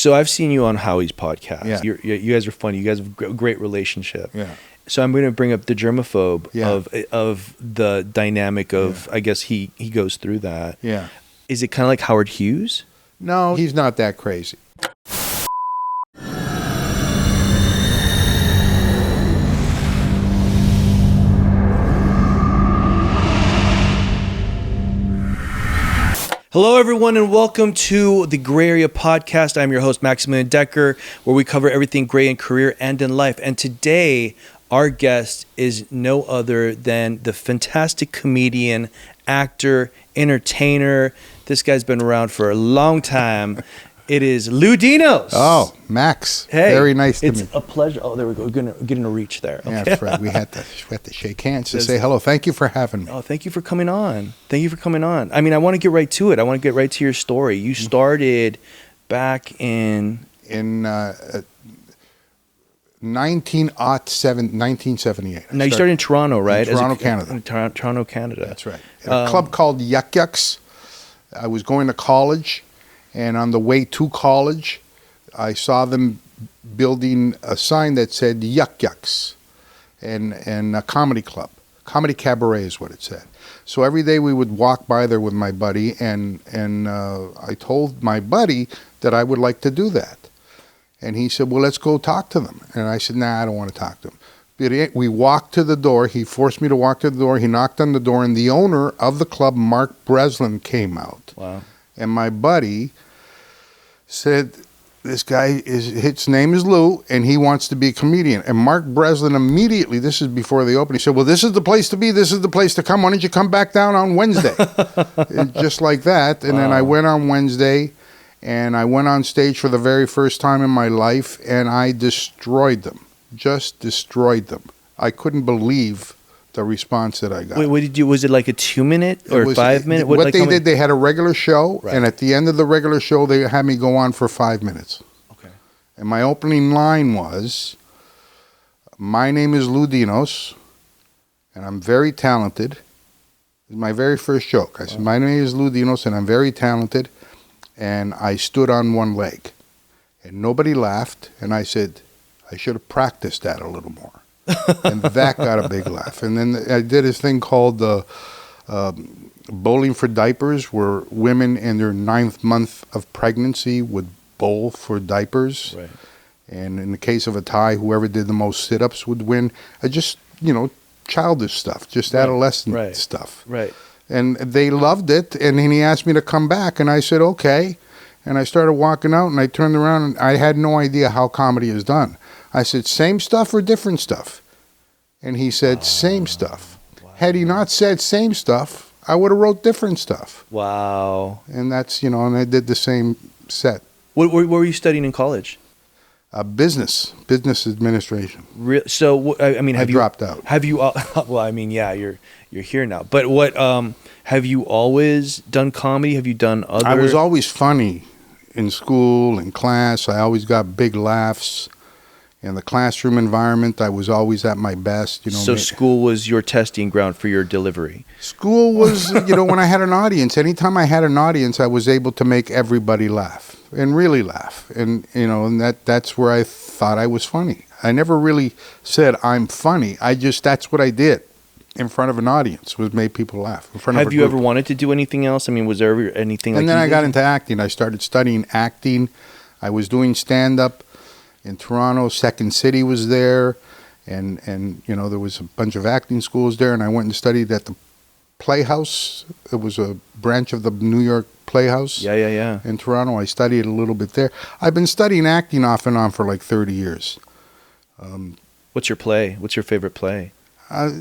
So I've seen you on Howie's podcast. Yeah. You guys are funny. You guys have a great relationship. Yeah. So I'm going to bring up the germaphobe Yeah. of the dynamic of, Yeah. I guess he goes through that. Yeah. Is it kind of like Howard Hughes? No, he's not that crazy. Hello, everyone, and welcome to the Gray Area Podcast. I'm your host, Maximilian Decker, where we cover everything gray in career and in life. And today, our guest is no other than the fantastic comedian, actor, entertainer. This guy's been around for a long time. It is Lou Dinos. Oh, Max. Hey, very nice to meet you. It's a pleasure. Oh, there we go. We're getting a reach there. Okay. Yeah, that's right. We had to shake hands to say hello. Thank you for having me. Oh, thank you for coming on. Thank you for coming on. I mean, I want to get right to it. I want to get right to your story. You started back in 1978. Now, you started in Toronto, right? In Toronto, Canada. Toronto, Canada. That's right. At a club called Yuck Yucks. I was going to college, and on the way to college, I saw them building a sign that said Yuck Yucks and a comedy club. Comedy cabaret is what it said. So every day we would walk by there with my buddy, and I told my buddy that I would like to do that. And he said, well, let's go talk to them. And I said, nah, I don't want to talk to them. But we walked to the door. He forced me to walk to the door. He knocked on the door, and the owner of the club, Mark Breslin, came out. Wow. And my buddy said, this guy, his name is Lou, and he wants to be a comedian. And Mark Breslin immediately, this is before the opening, he said, well, this is the place to be. This is the place to come. Why don't you come back down on Wednesday? Just like that. And then I went on Wednesday, and I went on stage for the very first time in my life, and I destroyed them. Just destroyed them. I couldn't believe the response that I got. Wait, what did you? Was it like a 2-minute or 5 minute? What they did, they had a regular show, Right. and at the end of the regular show, they had me go on for 5 minutes. Okay. And my opening line was, "My name is Lou Dinos, and I'm very talented." It was my very first joke. I said, "My name is Lou Dinos, and I'm very talented, and I stood on one leg." And nobody laughed, and I said, I should have practiced that a little more. And that got a big laugh. And then I did this thing called bowling for diapers, where women in their 9th month of pregnancy would bowl for diapers. Right. And in the case of a tie, whoever did the most sit-ups would win. Just, childish stuff, just adolescent stuff. Right. And they loved it. And then he asked me to come back, and I said, okay. And I started walking out, and I turned around, and I had no idea how comedy is done. I said, same stuff or different stuff? And he said, same stuff. Wow. Had he not said same stuff, I would have wrote different stuff. Wow. And that's, and I did the same set. What were you studying in college? Business administration. So, I mean, I dropped out. Have you? Well, I mean, yeah, you're here now. But what? Have you always done comedy? Have you done other? I was always funny in school, in class. I always got big laughs. In the classroom environment, I was always at my best. So school was your testing ground for your delivery? School was, when I had an audience. Anytime I had an audience, I was able to make everybody laugh and really laugh. And, and that's where I thought I was funny. I never really said I'm funny. That's what I did in front of an audience, was make people laugh. In front of a Have you group. ever wanted to do anything else? I mean, was there ever anything And like then you I did? got into acting. I started studying acting. I was doing stand-up in Toronto. Second City was there, and there was a bunch of acting schools there, and I went and studied at the Playhouse. It was a branch of the New York Playhouse. Yeah. In Toronto. I studied a little bit there. I've been studying acting off and on for like 30 years. What's your play? What's your favorite play? What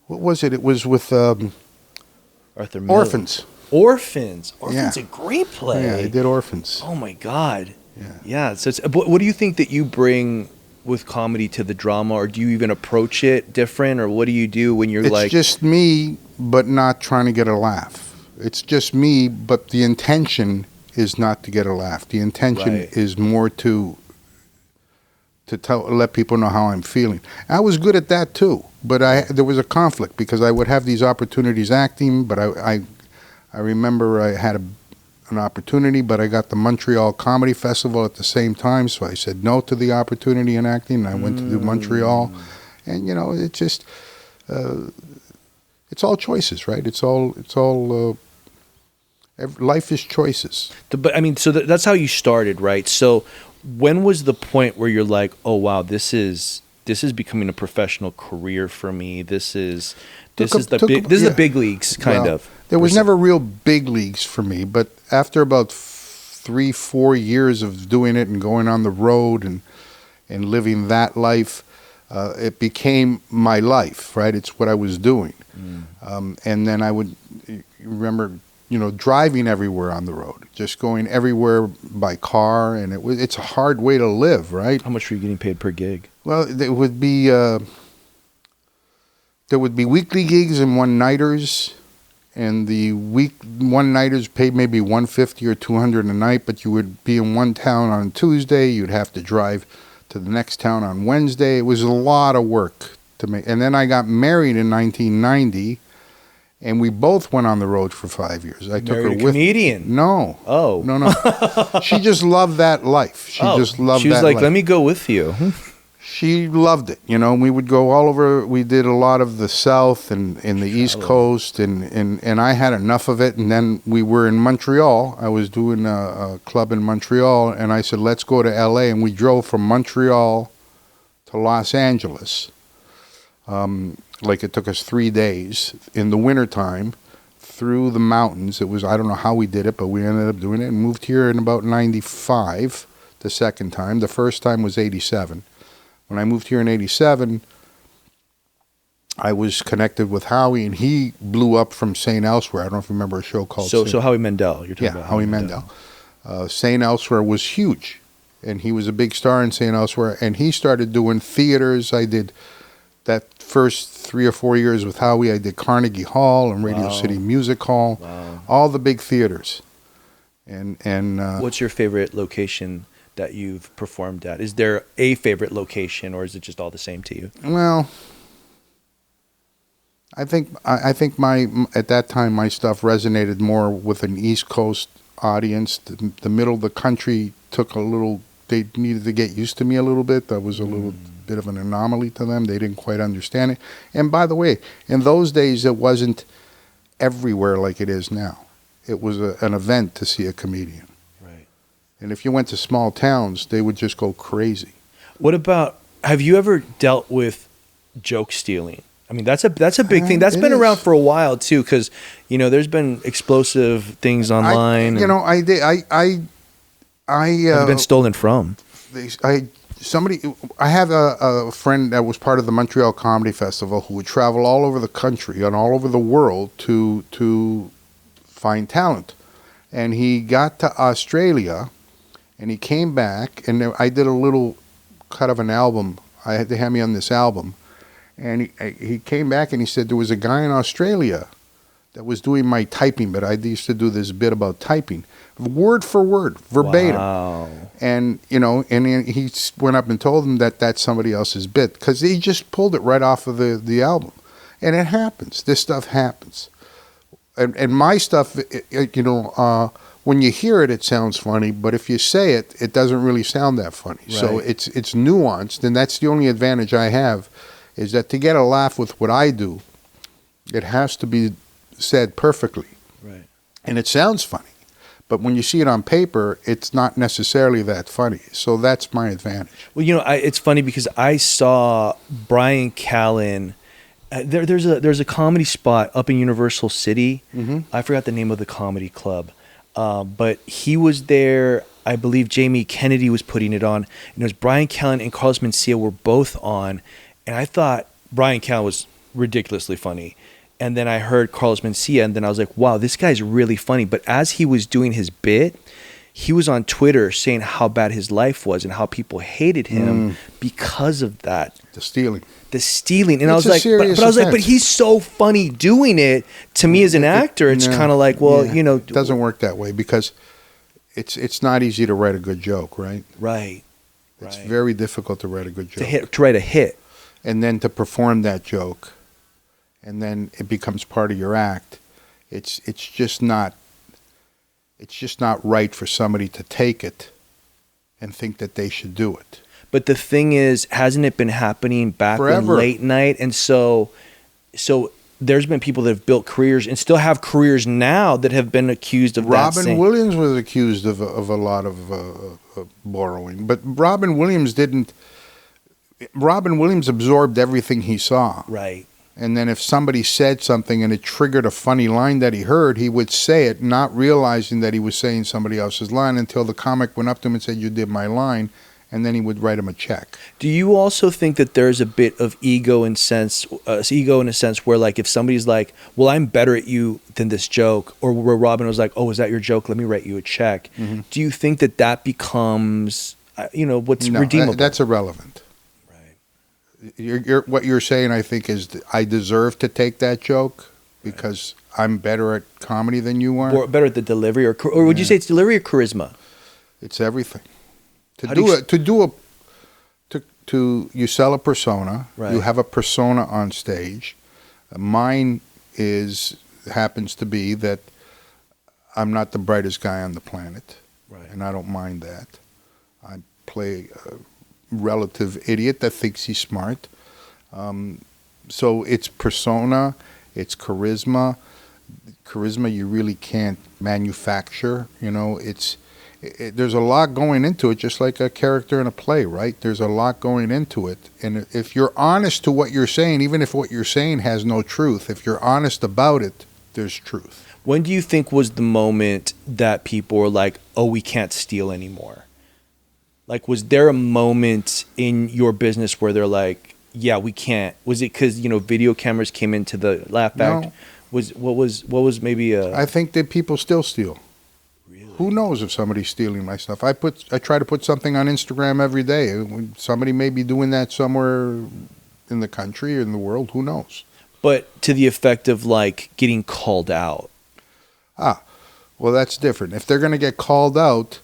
was it? It was with Arthur Miller. Orphans. Orphans. Yeah. A great play. Yeah, I did Orphans. Oh my God. Yeah. So what do you think that you bring with comedy to the drama, or do you even approach it different, or what do you do when you're It's just me, but not trying to get a laugh. It's just me, but the intention is not to get a laugh. The intention is more to let people know how I'm feeling. I was good at that too, but there was a conflict because I would have these opportunities acting, but I remember I had an opportunity, but I got the Montreal Comedy Festival at the same time, so I said no to the opportunity in acting, and I went to do Montreal. And, you know, it just, it's all choices, right? Life is choices. But I mean, so that's how you started, right? So when was the point where you're like, oh, wow, this is becoming a professional career for me. This is the big leagues, kind of. There was never real big leagues for me, but after about 3-4 years of doing it and going on the road and living that life, it became my life, right? It's what I was doing. And then I would remember, you know, driving everywhere on the road, just going everywhere by car, and it's a hard way to live, right? How much were you getting paid per gig? Well, there would be weekly gigs and one-nighters, and the one-nighters paid maybe $150 or $200 a night, but you would be in one town on Tuesday, you'd have to drive to the next town on Wednesday. It was a lot of work to make. And then I got married in 1990, and we both went on the road for 5 years. I took her with comedian. No. Oh. No. She just loved that life. She just loved that life. She was like, let me go with you. She loved it. You know, we would go all over. We did a lot of the South and the East Coast, and I had enough of it. And then we were in Montreal. I was doing a club in Montreal, and I said, let's go to L.A. And we drove from Montreal to Los Angeles. Like it took us 3 days in the wintertime through the mountains. It was, I don't know how we did it, but we ended up doing it and moved here in about 95 the second time. The first time was 87. When I moved here in 87, I was connected with Howie, and he blew up from St. Elsewhere. I don't know if you remember a show called... So Howie Mandel. You're talking about Howie Mandel. St. Elsewhere was huge, and he was a big star in St. Elsewhere, and he started doing theaters. I did that first 3 or 4 years with Howie. I did Carnegie Hall and Radio City Music Hall, all the big theaters. And what's your favorite location that you've performed at? Is there a favorite location, or is it just all the same to you? Well, I think at that time my stuff resonated more with an East Coast audience. The middle of the country took a little. They needed to get used to me a little bit. That was a little bit of an anomaly to them. They didn't quite understand it. And by the way, in those days, it wasn't everywhere like it is now. It was an event to see a comedian. And if you went to small towns, they would just go crazy. What about, have you ever dealt with joke stealing? I mean, that's a big thing. That's been around for a while too, because, you know, there's been explosive things online. I did. Have been stolen from? I have a friend that was part of the Montreal Comedy Festival who would travel all over the country and all over the world to find talent. And he got to Australia, and he came back, and I did a little cut of an album. I had to have me on this album. And he came back, and he said there was a guy in Australia that was doing my typing, but I used to do this bit about typing, word for word, verbatim. Wow. And, you know, and he went up and told him that that's somebody else's bit, because he just pulled it right off of the album. And it happens. This stuff happens. And my stuff, you know, when you hear it, it sounds funny, but if you say it, it doesn't really sound that funny. Right. So it's nuanced, and that's the only advantage I have, is that to get a laugh with what I do, it has to be said perfectly. Right. And it sounds funny, but when you see it on paper, it's not necessarily that funny. So that's my advantage. Well, you know, it's funny because I saw Brian Callen. There's a comedy spot up in Universal City. I forgot the name of the comedy club. But he was there. I believe Jamie Kennedy was putting it on. And it was Brian Callen and Carlos Mencia were both on. And I thought Brian Callen was ridiculously funny. And then I heard Carlos Mencia, and then I was like, wow, this guy's really funny. But as he was doing his bit, he was on Twitter saying how bad his life was and how people hated him because of that. The stealing. And I was like, but he's so funny doing it. To me as an actor, it's kind of like, well, you know. It doesn't work that way because it's not easy to write a good joke, right? Right. It's very difficult to write a good joke. To write a hit. And then to perform that joke. And then it becomes part of your act. It's just not it's just not right for somebody to take it and think that they should do it. But the thing is, hasn't it been happening back Forever. when late night? And so there's been people that have built careers and still have careers now that have been accused of Robin that. Williams was accused of a lot of borrowing, but Robin Williams didn't. Robin Williams absorbed everything he saw. Right. And then if somebody said something and it triggered a funny line that he heard, he would say it, not realizing that he was saying somebody else's line, until the comic went up to him and said, "You did my line." And then he would write him a check. Do you also think that there's a bit of ego in a sense where, like, if somebody's like, "Well, I'm better at you than this joke," or where Robin was like, "Oh, is that your joke? Let me write you a check." Mm-hmm. Do you think that becomes, what's redeemable? That's irrelevant. Right. What you're saying, I think, is I deserve to take that joke because I'm better at comedy than you are. Or better at the delivery, or would you say it's delivery or charisma? It's everything. You sell a persona. Right. You have a persona on stage. Mine happens to be that I'm not the brightest guy on the planet, Right. and I don't mind that. I play a relative idiot that thinks he's smart. So it's persona, it's charisma. Charisma you really can't manufacture. There's a lot going into it, just like a character in a play, right? There's a lot going into it. And if you're honest to what you're saying, even if what you're saying has no truth, if you're honest about it, there's truth. When do you think was the moment that people were like, "Oh, we can't steal anymore"? Like, was there a moment in your business where they're like, "Yeah, we can't"? Was it because video cameras came into the Laugh Act? No. What was maybe I think that people still steal. Really? Who knows if somebody's stealing my stuff? I try to put something on Instagram every day. Somebody may be doing that somewhere in the country or in the world. Who knows? But to the effect of, like, getting called out. Well, that's different. If they're going to get called out,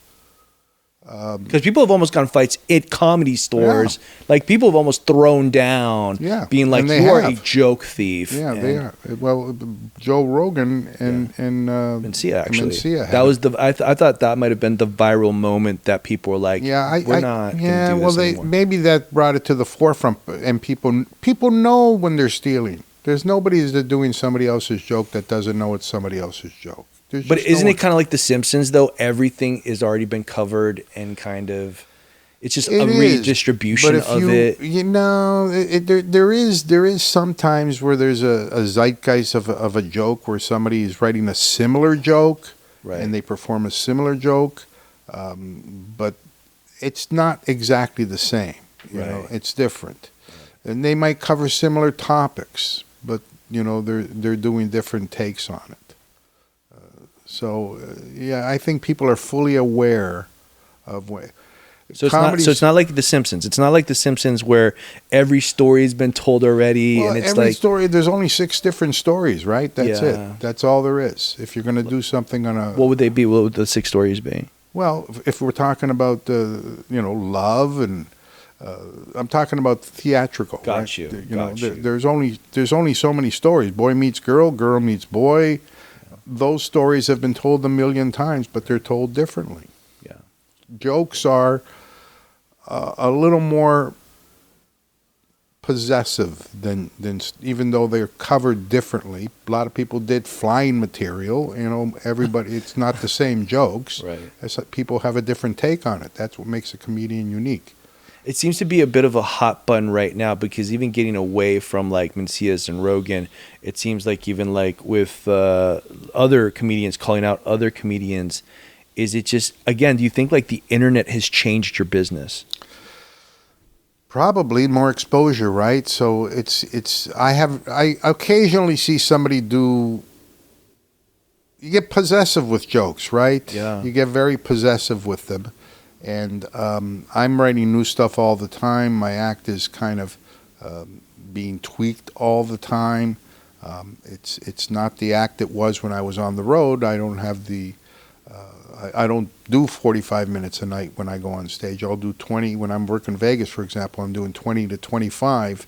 Because people have almost gotten fights at comedy stores. Yeah. Like, people have almost thrown down, Yeah, being like, and they "You are a have. joke thief." yeah, And they are. Well, Joe Rogan and Mencia, actually. Mencia That was I thought that might have been the viral moment that people were like, "We're not going to do this anymore." maybe that brought it to the forefront, and people know when they're stealing. There's nobody that's doing somebody else's joke that doesn't know it's somebody else's joke. But isn't it kind of like The Simpsons, though? Everything has already been covered and kind of, it's just a redistribution of it. There is sometimes where there's a zeitgeist of a joke where somebody is writing a similar joke, Right. and they perform a similar joke, but it's not exactly the same. Right. It's different, and they might cover similar topics, but they're doing different takes on it. I think people are fully aware of what. So it's not like The Simpsons. It's not like The Simpsons where every story's been told already, Well, and it's every like story. There's only 6 different stories, right? That's Yeah. it. That's all there is. If you're going to do something on a what would they be? What would the 6 stories be? well, if we're talking about love and I'm talking about theatrical. Got right? you. There's only so many stories. Boy meets girl, girl meets boy. Those stories have been told a million times, but they're told differently. Yeah. Jokes are a little more possessive than even though they're covered differently. A lot of people did flying material. Everybody. It's not the same jokes. Right. People have a different take on it. That's what makes a comedian unique. It seems to be a bit of a hot button right now because even getting away from like Mencius and Rogan, it seems like even like with other comedians calling out other comedians, is it just, again, do you think like the internet has changed your business? Probably more exposure, right? So I occasionally see somebody you get possessive with jokes, right? Yeah. You get very possessive with them. And I'm writing new stuff all the time. My act is kind of being tweaked all the time. It's not the act it was when I was on the road. I don't have I don't do 45 minutes a night when I go on stage. I'll do 20. When I'm working Vegas, for example, I'm doing 20 to 25.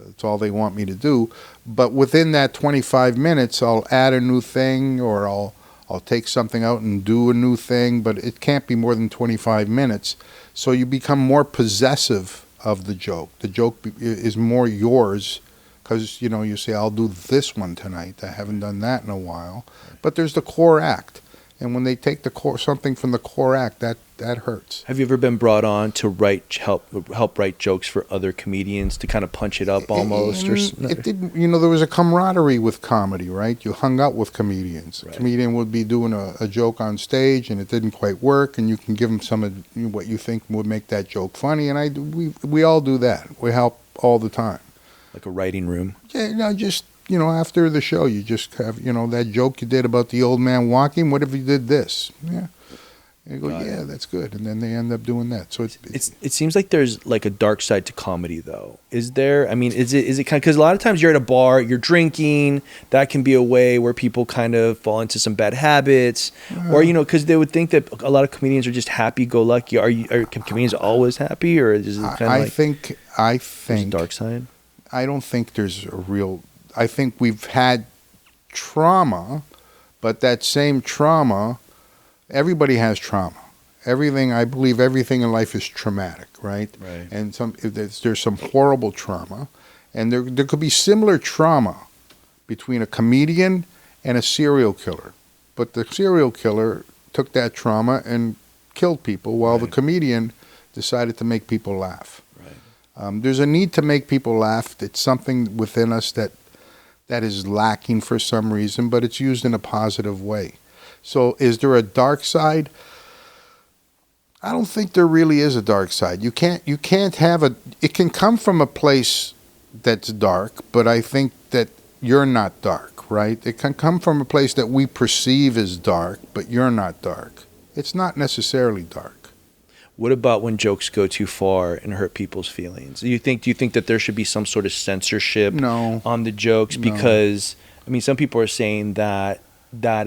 It's all they want me to do. But within that 25 minutes, I'll add a new thing, or I'll take something out and do a new thing, but it can't be more than 25 minutes. So you become more possessive of the joke. The joke is more yours because, you say, I'll do this one tonight. I haven't done that in a while. But there's the core act. And when they take something from the core act, that hurts. Have you ever been brought on to help write jokes for other comedians to kind of punch it up almost? It didn't. There was a camaraderie with comedy, right? You hung out with comedians. Right. A comedian would be doing a joke on stage, and it didn't quite work, and you can give them some of what you think would make that joke funny. And we all do that. We help all the time. Like a writing room. Yeah, just. After the show, you just have, that joke you did about the old man walking. What if you did this? Yeah. And you go, yeah, that's good. And then they end up doing that. So it seems like there's like a dark side to comedy, though. Is there? I mean, is it kind of, because a lot of times you're at a bar, you're drinking. That can be a way where people kind of fall into some bad habits, or because they would think that a lot of comedians are just happy-go-lucky. Are comedians always happy, or is it kind of I think there's a dark side? I don't think there's a real. I think we've had trauma, but that same trauma, everybody has trauma. I believe everything in life is traumatic, right? Right. And there's some horrible trauma, and there could be similar trauma between a comedian and a serial killer. But the serial killer took that trauma and killed people, while the comedian decided to make people laugh. Right. There's a need to make people laugh. It's something within us that is lacking for some reason, but it's used in a positive way. So is there a dark side? I don't think there really is a dark side. You can't have it can come from a place that's dark, but I think that you're not dark, right? It can come from a place that we perceive as dark, but you're not dark. It's not necessarily dark. What about when jokes go too far and hurt people's feelings? Do you think that there should be some sort of censorship on the jokes? No. Because, I mean, some people are saying that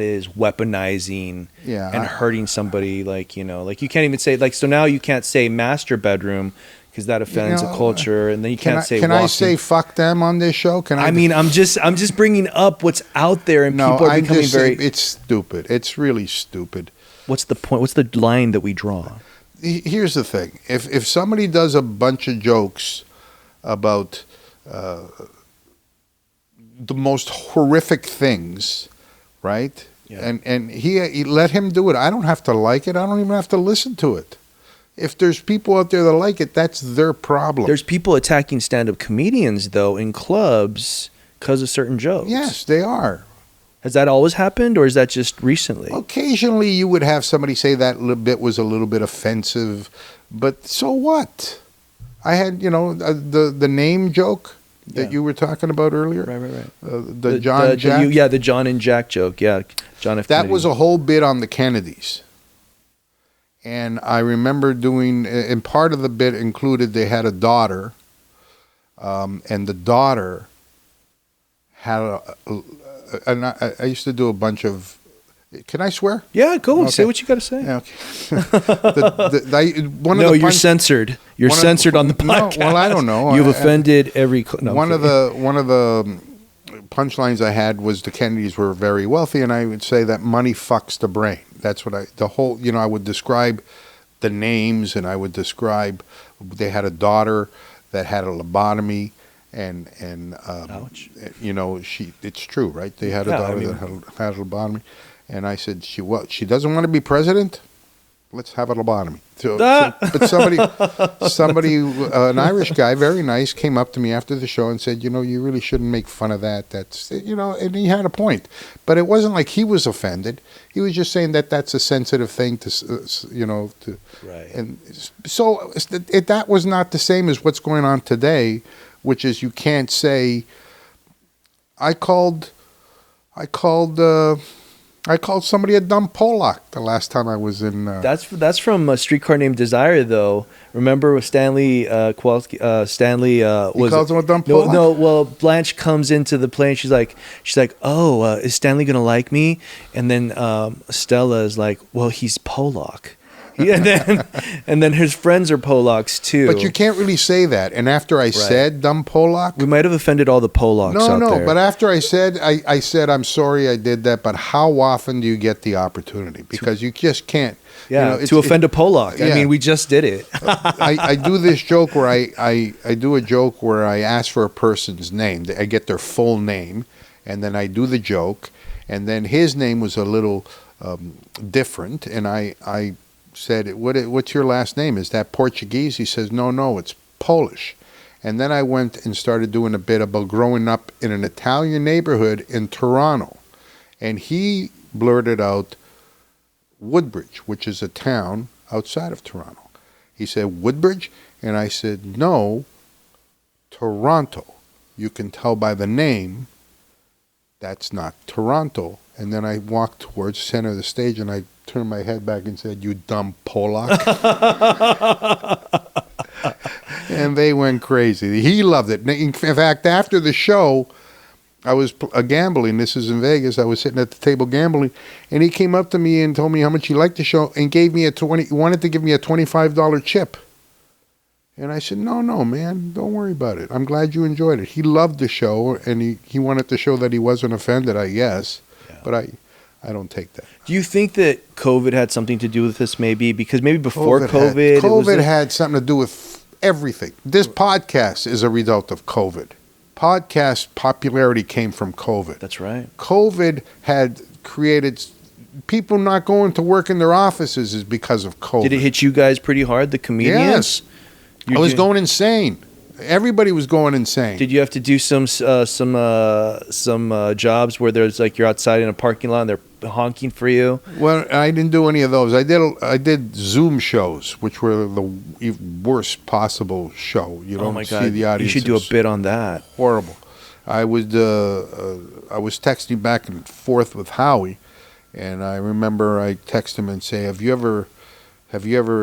is weaponizing and hurting somebody. Like you can't even say, so now you can't say master bedroom because that offends a culture. And then you can't say Can I say fuck them on this show? I'm just bringing up what's out there, and people are becoming it's stupid. It's really stupid. What's the point? What's the line that we draw? Here's the thing. If somebody does a bunch of jokes about the most horrific things, right? Yeah. And he let him do it. I don't have to like it. I don't even have to listen to it. If there's people out there that like it, that's their problem. There's people attacking stand-up comedians, though, in clubs because of certain jokes. Yes, they are. Has that always happened, or is that just recently? Occasionally, you would have somebody say that bit was a little bit offensive, but so what? I had, the name joke that you were talking about earlier. Right. The John Jack. The John and Jack joke. Yeah, John F. Kennedy. That was a whole bit on the Kennedys. And I remember doing, and part of the bit included they had a daughter, and the daughter had and I used to do a bunch of. Can I swear? Yeah, go. Okay. Say what you got to say. Yeah, okay. You're censored. You're censored on the podcast. No, well, I don't know. You've offended every. No, one of the punchlines I had was the Kennedys were very wealthy, and I would say that money fucks the brain. That's what I would describe the names, and I would describe they had a daughter that had a lobotomy. And Ouch. It's true, right? They had a daughter that had a lobotomy, and I said, she doesn't want to be president. Let's have a lobotomy. But somebody, an Irish guy, very nice, came up to me after the show and said, you really shouldn't make fun of that. That's, and he had a point, but it wasn't like he was offended. He was just saying that that's a sensitive thing to. Right. And so that was not the same as what's going on today, which is you can't say, I called somebody a dumb Polak the last time I was in. That's from a Streetcar Named Desire, though. Remember Stanley Kowalski? Stanley was. He calls him a dumb Polak? No. Well, Blanche comes into the play and she's like, oh, is Stanley gonna like me? And then Stella is like, well, he's Polak. Yeah, and then his friends are Polacks too. But you can't really say that. And after I said dumb Polak, we might have offended all the Polacks out there. No. But after I said, I said, I'm sorry I did that. But how often do you get the opportunity? Because you just can't. Yeah, to offend a Polak. I mean, we just did it. I do this joke where I do a joke where I ask for a person's name. I get their full name, and then I do the joke. And then his name was a little different, and I said, what's your last name? Is that Portuguese? He says, no, it's Polish. And then I went and started doing a bit about growing up in an Italian neighborhood in Toronto. And he blurted out Woodbridge, which is a town outside of Toronto. He said, Woodbridge? And I said, no, Toronto. You can tell by the name that's not Toronto. And then I walked towards the center of the stage and I turned my head back and said, you dumb Polak. And they went crazy. He loved it. In fact, after the show, I was gambling. This is in Vegas. I was sitting at the table gambling, and he came up to me and told me how much he liked the show and gave me he wanted to give me a $25 chip. And I said, no, man, don't worry about it. I'm glad you enjoyed it. He loved the show, and he wanted to show that he wasn't offended, I guess. Yeah. But I don't take that. Do you think that COVID had something to do with this maybe? Because maybe before COVID... COVID had something to do with everything. This podcast is a result of COVID. Podcast popularity came from COVID. That's right. COVID had created... People not going to work in their offices is because of COVID. Did it hit you guys pretty hard, the comedians? Yes. I was going insane. Everybody was going insane. Did you have to do some jobs where there's like you're outside in a parking lot and they're honking for you? Well, I didn't do any of those. I did Zoom shows, which were the worst possible show. You don't see the audience. You should do a bit on that. Horrible. I was texting back and forth with Howie, and I remember I text him and say, "Have you ever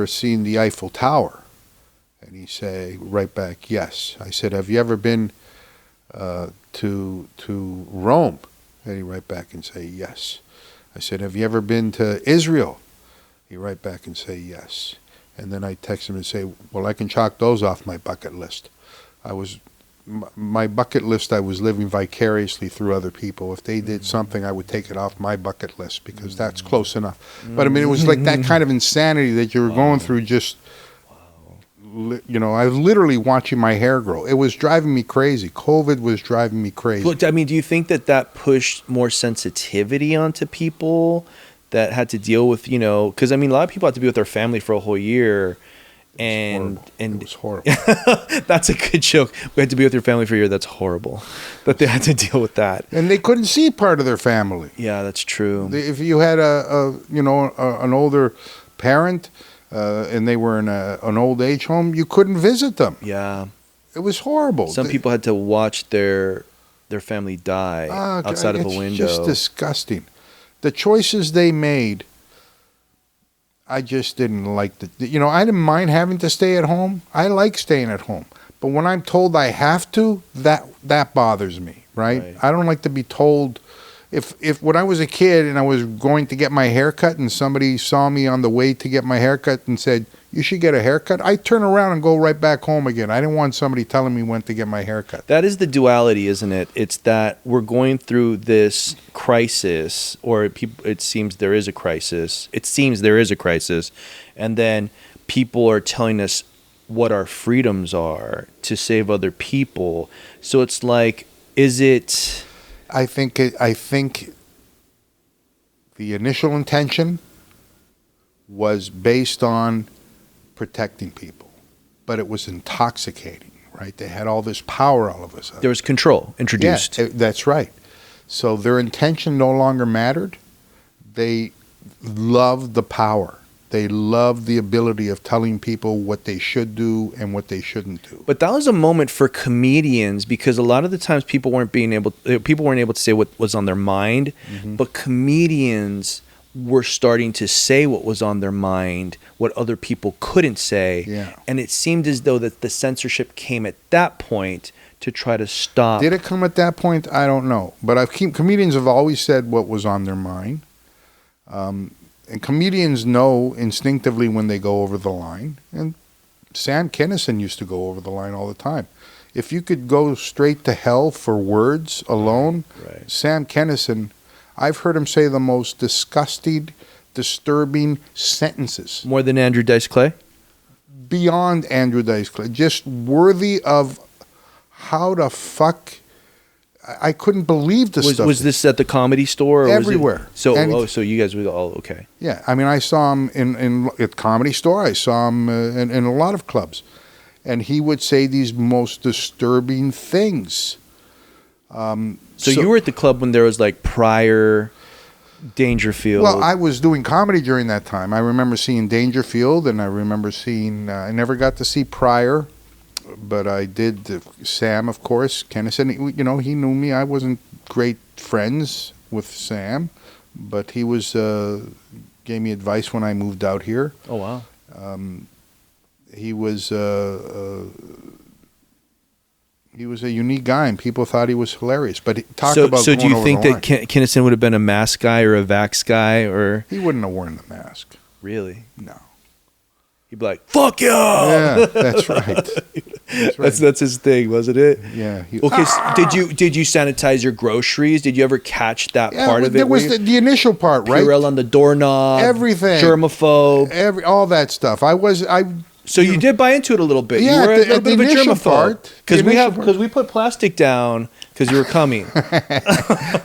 seen the Eiffel Tower?" And he say right back, yes. I said, have you ever been to Rome? And he write back and say, yes. I said, have you ever been to Israel? He write back and say, yes. And then I text him and say, well, I can chalk those off my bucket list. My bucket list, I was living vicariously through other people. If they did something, I would take it off my bucket list because that's close enough. But I mean, it was like that kind of insanity that you were going through just... You know, I was literally watching my hair grow. It was driving me crazy. COVID was driving me crazy. Look, I mean, do you think that pushed more sensitivity onto people that had to deal with, because I mean, a lot of people had to be with their family for a whole year. It was horrible. That's a good joke. We had to be with your family for a year. That's horrible. That they had to deal with that. And they couldn't see part of their family. Yeah, that's true. If you had an older parent, and they were in an old age home, you couldn't visit them. Yeah. It was horrible. Some people had to watch their family die outside of a window. It's just disgusting. The choices they made, I just didn't like. I didn't mind having to stay at home. I like staying at home. But when I'm told I have to, that bothers me, right? I don't like to be told... If when I was a kid and I was going to get my hair cut and somebody saw me on the way to get my hair cut and said, you should get a haircut, I'd turn around and go right back home again. I didn't want somebody telling me when to get my hair cut. That is the duality, isn't it? It's that we're going through this crisis, or it seems there is a crisis. It seems there is a crisis. And then people are telling us what our freedoms are to save other people. So it's like, is it... I think the initial intention was based on protecting people, but it was intoxicating, right? They had all this power all of a sudden. There was control introduced. Yeah, that's right. So their intention no longer mattered. They loved the power. They loved the ability of telling people what they should do and what they shouldn't do. But that was a moment for comedians because a lot of the times people weren't able to say what was on their mind, but comedians were starting to say what was on their mind, what other people couldn't say. Yeah. And it seemed as though that the censorship came at that point to try to stop. Did it come at that point? I don't know. But comedians have always said what was on their mind. And comedians know instinctively when they go over the line. And Sam Kinison used to go over the line all the time. If you could go straight to hell for words alone, Right. Sam Kinison, I've heard him say the most disgusting, disturbing sentences. More than Andrew Dice Clay? Beyond Andrew Dice Clay. Just worthy of how the fuck... I couldn't believe the stuff. Was this at the Comedy Store? Or everywhere. Was it, so you guys were all okay. Yeah, I mean, I saw him at Comedy Store. I saw him in a lot of clubs. And he would say these most disturbing things. So you were at the club when there was like Pryor, Dangerfield. Well, I was doing comedy during that time. I remember seeing Dangerfield, and I remember seeing... I never got to see Pryor, but I did Sam, of course. Kennison, he knew me. I wasn't great friends with Sam, but he was gave me advice when I moved out here. Oh, wow. He was a unique guy, and people thought he was hilarious. But So do you think that Kinnison would have been a mask guy or a vax guy, or he wouldn't have worn the mask? Really? No. He'd be like, "Fuck you!" Yeah, that's right. That's his thing, wasn't it? Yeah. Okay. So did you sanitize your groceries? Did you ever catch that part of it? There was the initial part, right? Purell on the doorknob, everything, germaphobe, all that stuff. So you did buy into it a little bit. Yeah, you were a little bit of a initial germaphobe part, because we put plastic down because you were coming.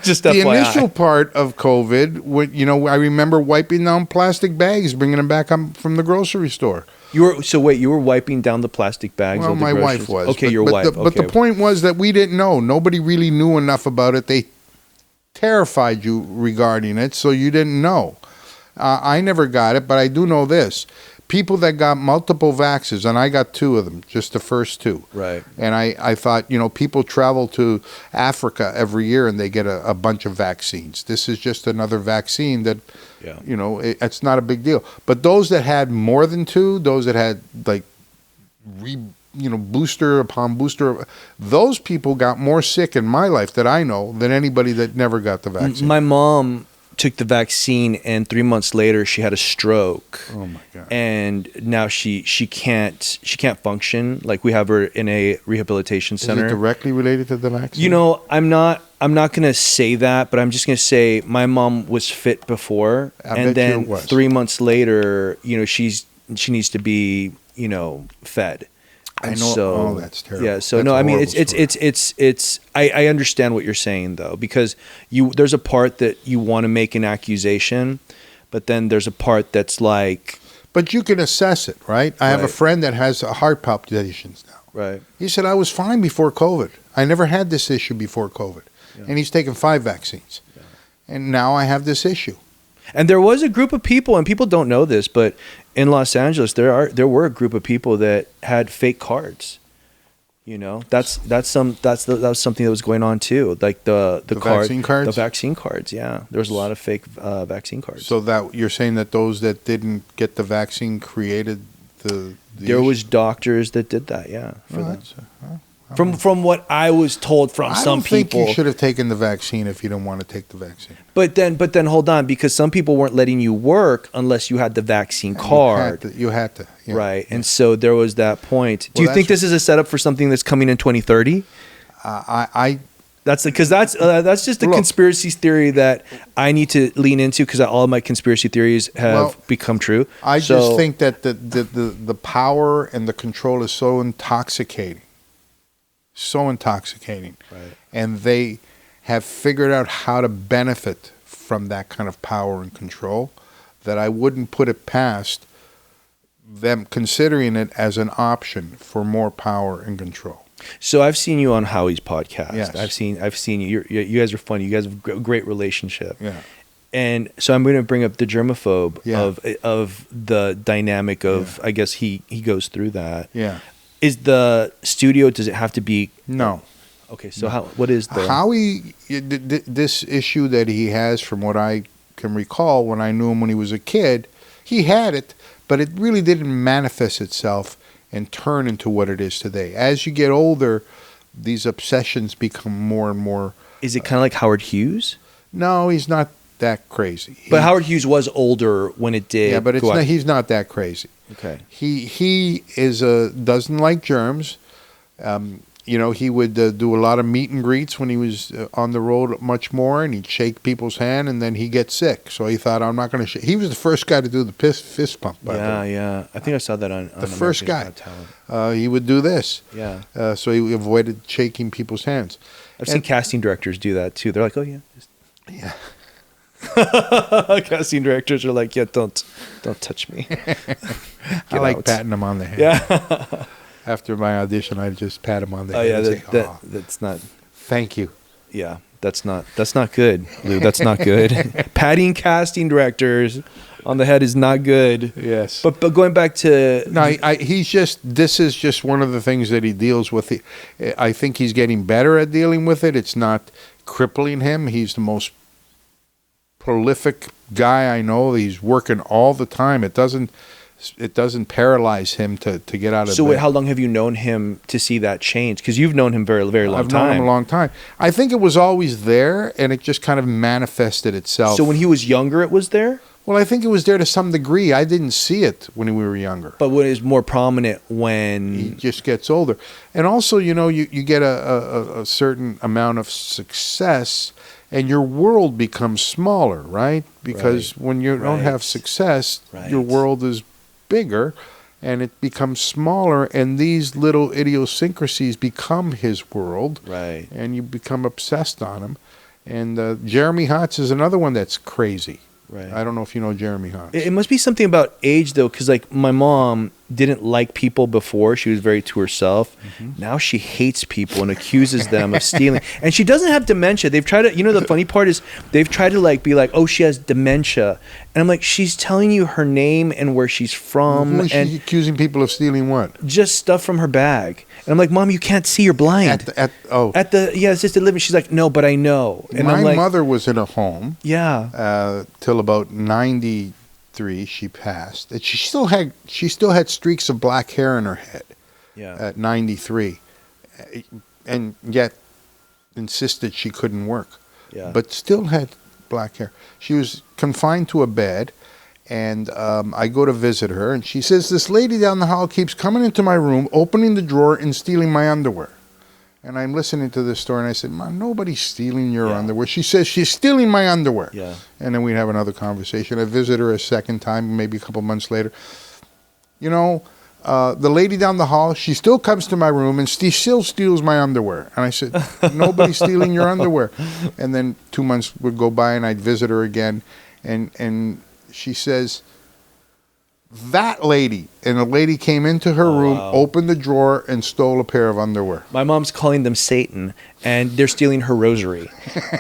Just the FYI. initial part of COVID, I remember wiping down plastic bags, bringing them back from the grocery store. You were wiping down the plastic bags. Well, of the my groceries. wife was. Okay, but, your but wife. But the point was that we didn't know. Nobody really knew enough about it. They terrified you regarding it, so you didn't know. I never got it, but I do know this. People that got multiple vaxes, and I got 2 of them, just the first 2. Right. And I thought, people travel to Africa every year and they get a bunch of vaccines. This is just another vaccine that, it's not a big deal. But those that had more than 2, those that had booster upon booster, those people got more sick in my life that I know than anybody that never got the vaccine. My mom took the vaccine, and 3 months later she had a stroke. Oh my God. And now she can't function. Like, we have her in a rehabilitation center. Is it directly related to the vaccine? I'm not going to say that, but I'm just going to say my mom was fit before, and then 3 months later, she needs to be, fed. I know. So, that's terrible. Yeah. So that's no, I mean, it's. I understand what you're saying though, because there's a part that you want to make an accusation, but then there's a part that's like. But you can assess it, right? I have a friend that has heart palpitations now. Right. He said, I was fine before COVID. I never had this issue before COVID. Yeah. And he's taken 5 vaccines. Yeah. And now I have this issue. And there was a group of people, and people don't know this, but in Los Angeles, there were a group of people that had fake cards. That was something that was going on too. Like the vaccine cards? The vaccine cards, yeah. There was a lot of fake vaccine cards. So that you're saying that those that didn't get the vaccine created the there issue? was doctors that did that, yeah. From what I was told from some people. I don't think you should have taken the vaccine if you don't want to take the vaccine. But then hold on, because some people weren't letting you work unless you had the vaccine card. You had to. Yeah. Right. And so there was that point. Do you think this is a setup for something that's coming in 2030? That's just a conspiracy theory that I need to lean into, because all of my conspiracy theories have become true. I just think that the power and the control is so intoxicating. Right. And they have figured out how to benefit from that kind of power and control, that I wouldn't put it past them considering it as an option for more power and control. So I've seen you on Howie's podcast. Yes. I've seen you. You guys are funny. You guys have a great relationship. Yeah. And so I'm going to bring up the germaphobe of the dynamic of, I guess he goes through that. Yeah. Is the studio, does it have to be? No. Okay, so what is the... Howie, this issue that he has, from what I can recall when I knew him when he was a kid, he had it, but it really didn't manifest itself and turn into what it is today. As you get older, these obsessions become more and more... Is it kind of like Howard Hughes? No, he's not that crazy. But Howard Hughes was older when it did. Yeah, but he's not that crazy. Okay. He is doesn't like germs. He would do a lot of meet and greets when he was on the road much more, and he'd shake people's hand, and then he'd get sick. So he thought, I'm not going to shake. He was the first guy to do the fist pump, by the way. Yeah. I think I saw that on the first guy. Got Talent. He would do this. Yeah. So he avoided shaking people's hands. I've seen casting directors do that, too. They're like, oh, yeah. Yeah. Casting directors are like, yeah, don't touch me. I like patting them on the head. Yeah. After my audition, I just pat him on the head. Oh, yeah, and say, that's not. Thank you. Yeah, that's not good, Lou. That's not good. Patting casting directors on the head is not good. Yes. But going back to this is just one of the things that he deals with. I think he's getting better at dealing with it. It's not crippling him. He's the most prolific guy I know. He's working all the time. It doesn't paralyze him to get out of bed. So wait, how long have you known him to see that change? Because you've known him very, very long time. I've known him a long time. I think it was always there, and it just kind of manifested itself. So when he was younger, it was there? Well, I think it was there to some degree. I didn't see it when we were younger. But when it's more prominent when... He just gets older. And also, you get a certain amount of success, and your world becomes smaller, right? Because when you don't have success, your world is bigger, and it becomes smaller, and these little idiosyncrasies become his world, right? And you become obsessed on him. And Jeremy Hotz is another one that's crazy. Right. I don't know if you know Jeremy Hotz. It must be something about age, though, because like my mom didn't like people before. She was very to herself. Mm-hmm. Now she hates people and accuses them of stealing. And she doesn't have dementia. They've tried to, the funny part is they've tried to be like, oh, she has dementia. And I'm like, she's telling you her name and where she's from. Who is she accusing people of stealing what? Just stuff from her bag. And I'm like, Mom, you can't see, you're blind. At the assisted living. She's like, no, but I know. And my mother was in a home. Yeah. Till about 93, she passed. And she still had streaks of black hair in her head. Yeah. At 93, and yet insisted she couldn't work. Yeah. But still had black hair. She was confined to a bed. And I go to visit her, and she says, this lady down the hall keeps coming into my room, opening the drawer, and stealing my underwear. And I'm listening to this story, and I said, Mom, nobody's stealing your underwear. She says, she's stealing my underwear. Yeah. And then we'd have another conversation. I visit her a second time, maybe a couple months later. The lady down the hall, she still comes to my room, and she still steals my underwear. And I said, nobody's stealing your underwear. And then 2 months would go by, and I'd visit her again, and she says, that lady. And a lady came into her room, opened the drawer, and stole a pair of underwear. My mom's calling them Satan, and they're stealing her rosary.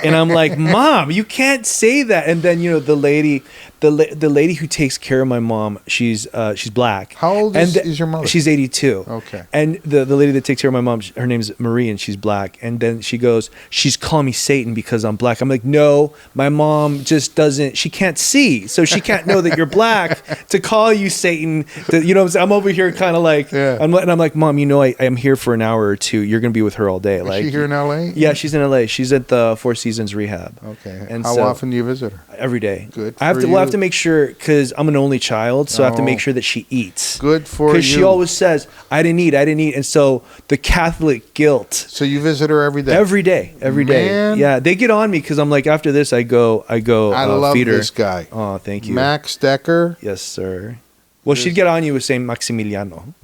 And I'm like, Mom, you can't say that. And then, the lady who takes care of my mom, she's black. How old is your mother? She's 82. Okay. And the lady that takes care of my mom, her name's Marie, and she's black. And then she goes, she's calling me Satan because I'm black. I'm like, no, my mom just doesn't, she can't see. So she can't know that you're black to call you Satan. I'm over here kind of like, and I'm like, Mom, I am here for an hour or two. You're going to be with her all day. Is she here in L.A.? Yeah, she's in L.A. She's at the Four Seasons rehab. Okay. And how often do you visit her? Every day. Good. We'll have to make sure, because I'm an only child, so I have to make sure that she eats. Good for you. Because she always says, I didn't eat. And so the Catholic guilt. So you visit her every day? Every day. Man. Yeah, they get on me because I'm like, after this, I go I love feed her. this guy. Oh, thank you. Max Decker. Yes, sir. Well, she'd get on you with saying Maximiliano.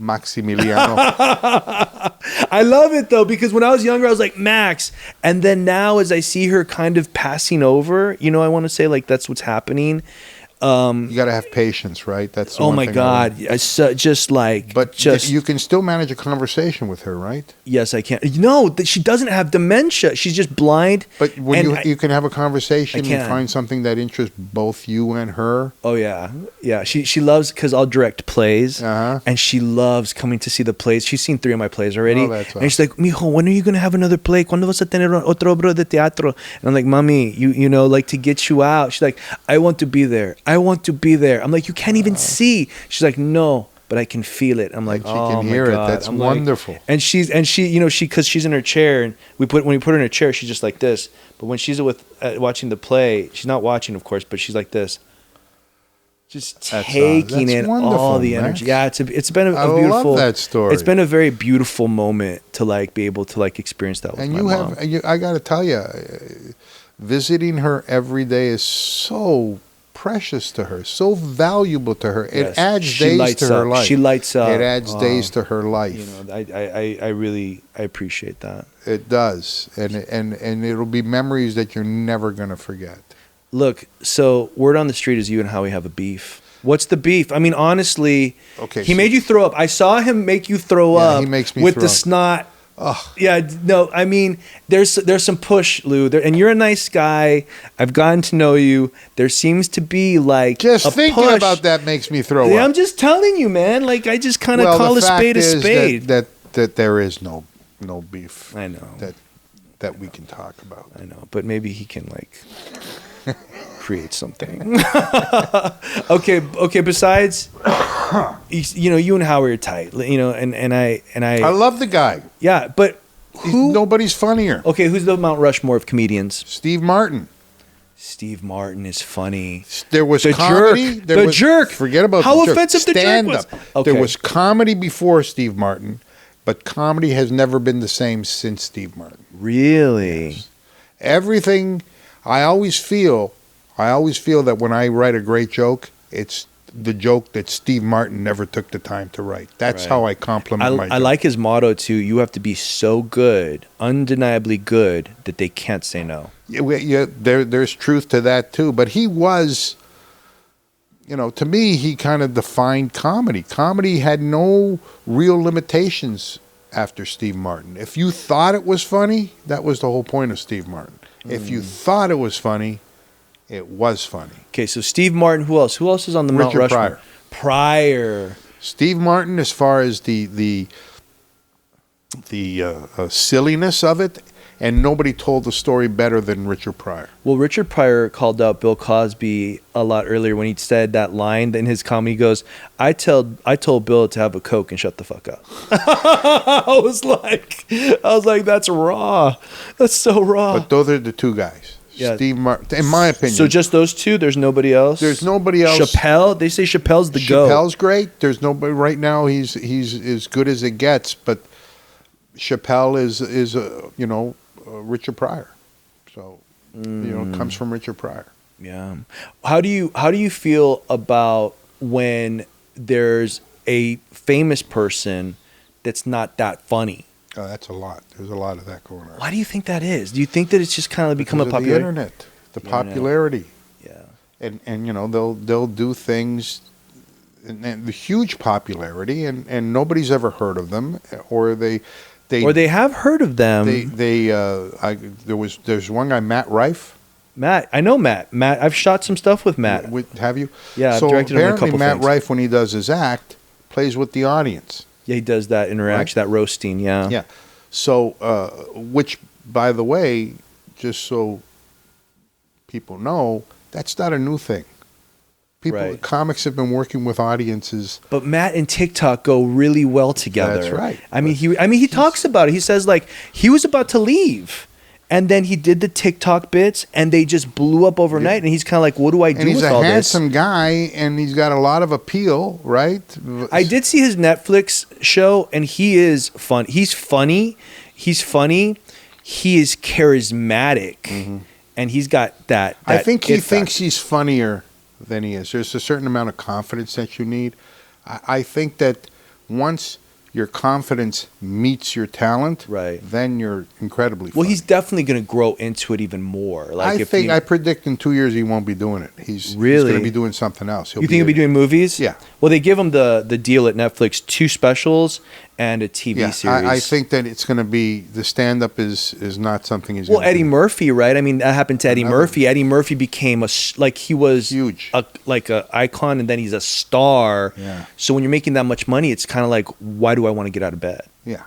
I love it, though, because when I was younger, I was like, Max. And then now, as I see her kind of passing over, I want to say, that's what's happening. You got to have patience, right? That's the oh one my thing God! But you can still manage a conversation with her, right? Yes, I can. No, she doesn't have dementia. She's just blind. But when you can have a conversation and find something that interests both you and her. Oh yeah. She loves, because I'll direct plays, and she loves coming to see the plays. She's seen 3 of my plays already, and she's like, "Mijo, when are you gonna have another play? ¿Cuándo vas a tener otro obra de teatro?" And I'm like, "Mami, to get you out." She's like, "I want to be there. I want to be there." I'm like, "You can't even see." She's like, "No, but I can feel it. I'm like, And she oh can my hear it. God. That's I'm like- wonderful. and she, because she's in her chair, and when we put her in her chair, she's just like this. But when she's watching the play, she's not watching, of course, but she's like this. Just taking that's in wonderful, all the Max. energy. Yeah, it's been a I beautiful. love that story. It's been a very beautiful moment to like be able to like experience that with And my you mom. I got to tell you, visiting her every day is so precious to her, so valuable to her. It Yes. adds She days lights to her up. life. She lights up. It adds days to her life. You know, I really appreciate that. It does, and it'll be memories that you're never gonna forget. Look, so word on the street is you and Howie have a beef. What's the beef? I mean, honestly, Okay, he so- made you throw up. I saw him make you throw Yeah, up. he makes me with throw the up. snot. Ugh. Yeah, no, I mean, there's some push, Lou, and you're a nice guy. I've gotten to know you. There seems to be like Just a thinking push. about that makes me throw Yeah, up. I'm just telling you, man. Like I just kind of Well, call the a spade a fact is spade. that there is no beef I know. that we can talk about. I know, but maybe he can like create something. Okay. Besides, you and Howie are tight. And I. I love the guy. Yeah, but who? Nobody's funnier. Okay, who's the Mount Rushmore of comedians? Steve Martin. Steve Martin is funny. There was The comedy. jerk. There The was, jerk. Forget about How the jerk. offensive the jerk Stand was. up. Okay. There was comedy before Steve Martin, but comedy has never been the same since Steve Martin. Really? Everything. I always feel that when I write a great joke, it's the joke that Steve Martin never took the time to write. That's Right. how I compliment my I joke. like his motto too. You have to be so good, undeniably good, that they can't say no. There's truth to that too. But he was, to me, he kind of defined comedy. Comedy had no real limitations after Steve Martin. If you thought it was funny, that was the whole point of Steve Martin. If you thought it was funny, it was funny. Okay, so Steve Martin. Who else? Who else is on the Mount Richard Rushmore? Pryor. Steve Martin, as far as the silliness of it, and nobody told the story better than Richard Pryor. Well, Richard Pryor called out Bill Cosby a lot earlier when he said that line in his comedy. He goes, I told Bill to have a Coke and shut the fuck up. I was like, that's raw. That's so raw. But those are the two guys. Yeah. Steve Martin, in my opinion. So just those two? There's nobody else? There's nobody else. Chappelle? They say Chappelle's the GOAT. Chappelle's great. There's nobody right now. He's as good as it gets. But Chappelle is Richard Pryor. So it comes from Richard Pryor. Yeah. How do you feel about when there's a famous person that's not that funny? Oh, that's a lot. There's a lot of that going on. Why do you think that is? Do you think that it's just kind of become Because a of popular? the internet, the internet. popularity, Yeah. and they'll do things, and the huge popularity, and nobody's ever heard of them, or they have heard of them. there's one guy, Matt Rife. Matt, I know Matt. Matt, I've shot some stuff with Matt. Have you? Yeah, I've So directed him in a apparently, couple Matt things. Rife, when he does his act, plays with the audience. Yeah, he does that interaction, that roasting. Yeah. Yeah. So, which, by the way, just so people know, that's not a new thing. Right. Comics have been working with audiences. But Matt and TikTok go really well together. That's right. I mean, he talks about it. He says like he was about to leave, and then he did the TikTok bits, and they just blew up overnight. And he's kind of like, "What do I do And he's with a all this?" handsome guy, and he's got a lot of appeal, right? I did see his Netflix show, and he is fun. He's funny. He's funny. He is charismatic, and he's got that. I think he it thinks factor. he's funnier than he is. There's a certain amount of confidence that you need. I think that once your confidence meets your talent, Right. then you're incredibly Well, funny. he's definitely going to grow into it even more. Like, I predict in 2 years he won't be doing it. He's Really? going to be doing something else. You think he'll be doing movies? Yeah. Well, they give him the deal at Netflix: 2 specials and a TV series. I think that it's going to be the stand-up is not something he's. Well, gonna Eddie do. Murphy, right? I mean, that happened to Eddie Another- Murphy. Eddie Murphy became he was Huge. like a icon, and then he's a star. Yeah. So when you're making that much money, it's kind of like, why do I want to get out of bed? Yeah.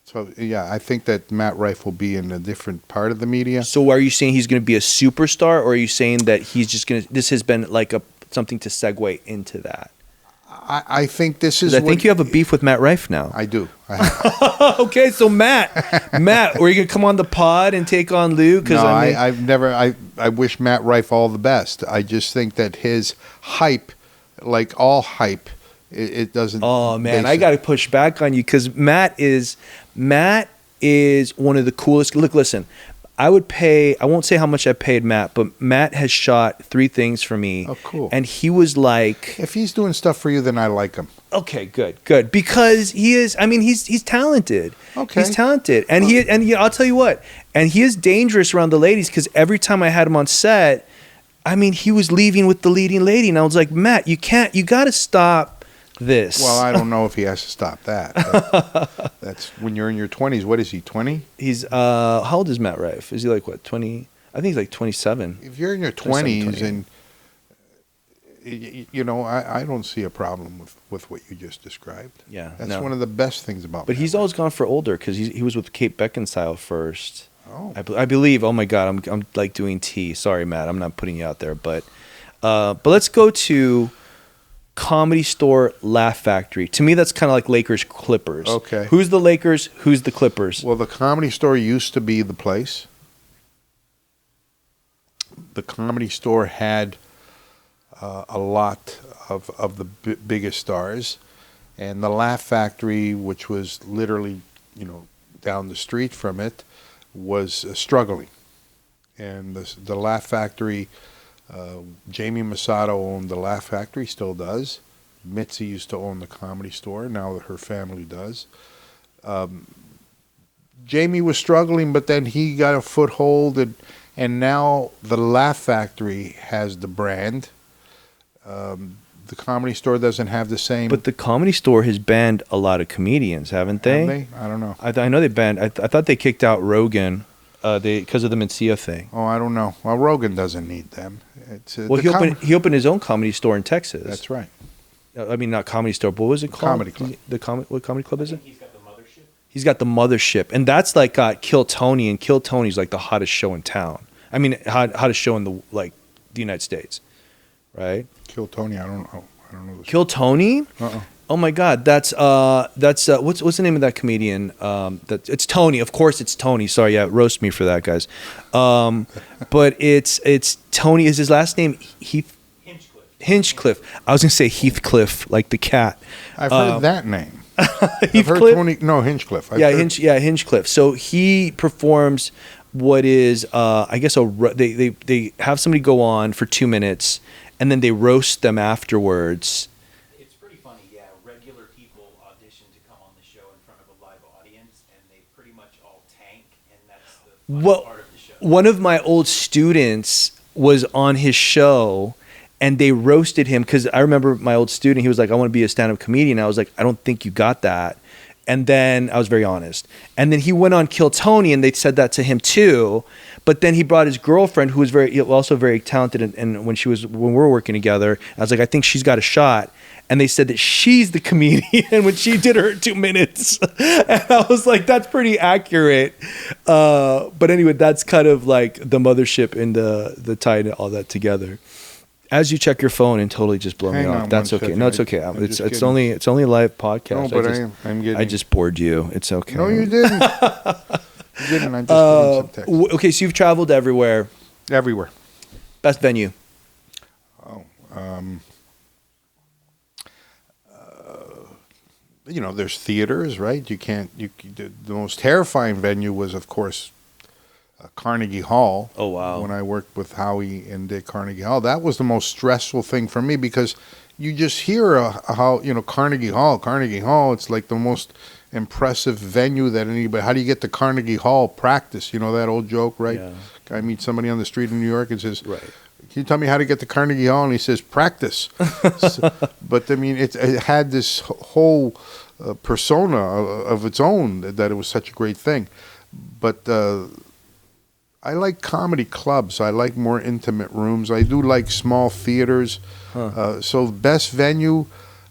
So yeah, I think that Matt Rife will be in a different part of the media. So are you saying he's going to be a superstar, or are you saying that he's just going to? This has been like something to segue into that. I think this is. I think you have a beef with Matt Rife now. I do. Okay, so Matt, are you gonna come on the pod and take on Lou? No, I've never. I wish Matt Rife all the best. I just think that his hype, like all hype, it doesn't. Oh man, I got to push back on you because Matt is one of the coolest. Look, listen. I won't say how much I paid Matt, but Matt has shot 3 things for me. Oh, cool. And he was like... If he's doing stuff for you, then I like him. Okay, good. Because he's talented. Okay. He's talented. And I'll tell you what, and he is dangerous around the ladies because every time I had him on set, he was leaving with the leading lady. And I was like, Matt, you got to stop this. Well, I don't know if he has to stop that. That's when you're in your 20s. What is he, 20? He's how old is Matt Rife? Is he like what, 20? I think he's like 27. If you're in your 20s and I don't see a problem with what you just described. Yeah, that's one of the best things about. But he's always gone for older because he was with Kate Beckinsale first. Oh, I believe. Oh my God, I'm like doing tea. Sorry, Matt, I'm not putting you out there, but let's go to Comedy Store, Laugh Factory. To me, that's kind of like Lakers Clippers. Okay. Who's the Lakers? Who's the Clippers? Well, the Comedy Store used to be the place. The Comedy Store had a lot of the biggest stars, and the Laugh Factory, which was literally down the street from it, was struggling. And the Laugh Factory. Jamie Masato owned the Laugh Factory, still does. Mitzi used to own the Comedy Store. Now her family does. Jamie was struggling, but then he got a foothold, and now the Laugh Factory has the brand. The Comedy Store doesn't have the same. But the Comedy Store has banned a lot of comedians, haven't they? Have they? I don't know. I know they banned. I thought they kicked out Rogan. Because of the Mencia thing. Oh, I don't know. Well, Rogan doesn't need them. He opened his own comedy store in Texas. That's right. Not Comedy Store, but what was it called? Comedy Club. What comedy club is it? He's got the Mothership. He's got the Mothership, and that's like got Kill Tony, and Kill Tony's like the hottest show in town. Hottest show in the United States, right? Kill Tony. I don't know. Kill Tony. Oh my God, that's what's the name of that comedian? It's Tony. Of course, it's Tony. Sorry, yeah, roast me for that, guys. But it's Tony. Is his last name Hinchcliffe? I was gonna say Heathcliff, like the cat. I've heard that name. Heathcliff. I've heard Tony. No, Hinchcliffe. Hinchcliffe. So he performs what is I guess they have somebody go on for 2 minutes and then they roast them afterwards. Well, one of my old students was on his show and they roasted him because I remember my old student, he was like, I want to be a stand-up comedian. I was like, I don't think you got that. And then I was very honest. And then he went on Kill Tony and they said that to him too. But then he brought his girlfriend who was also very talented. And when we were working together, I was like, I think she's got a shot. And they said that she's the comedian when she did her 2 minutes. And I was like, that's pretty accurate. But anyway, that's kind of like the Mothership and the tying all that together. As you check your phone and totally just blow me off. That's okay. No, it's okay. It's only a live podcast. No, but I'm kidding. I just bored you. It's okay. No, you didn't. You didn't. I'm just getting some text. Okay, so you've traveled everywhere. Everywhere. Best venue? There's theaters, right? The most terrifying venue was, of course, Carnegie Hall. Oh, wow. When I worked with Howie and did Carnegie Hall. That was the most stressful thing for me because you just hear how, Carnegie Hall, it's like the most impressive venue that anybody, how do you get to Carnegie Hall? Practice, that old joke, right? Yeah. Guy meets somebody on the street in New York and says, right. Can you tell me how to get to Carnegie Hall? And he says, practice. But it had this whole persona of its own that it was such a great thing. But I like comedy clubs. I like more intimate rooms. I do like small theaters. So best venue,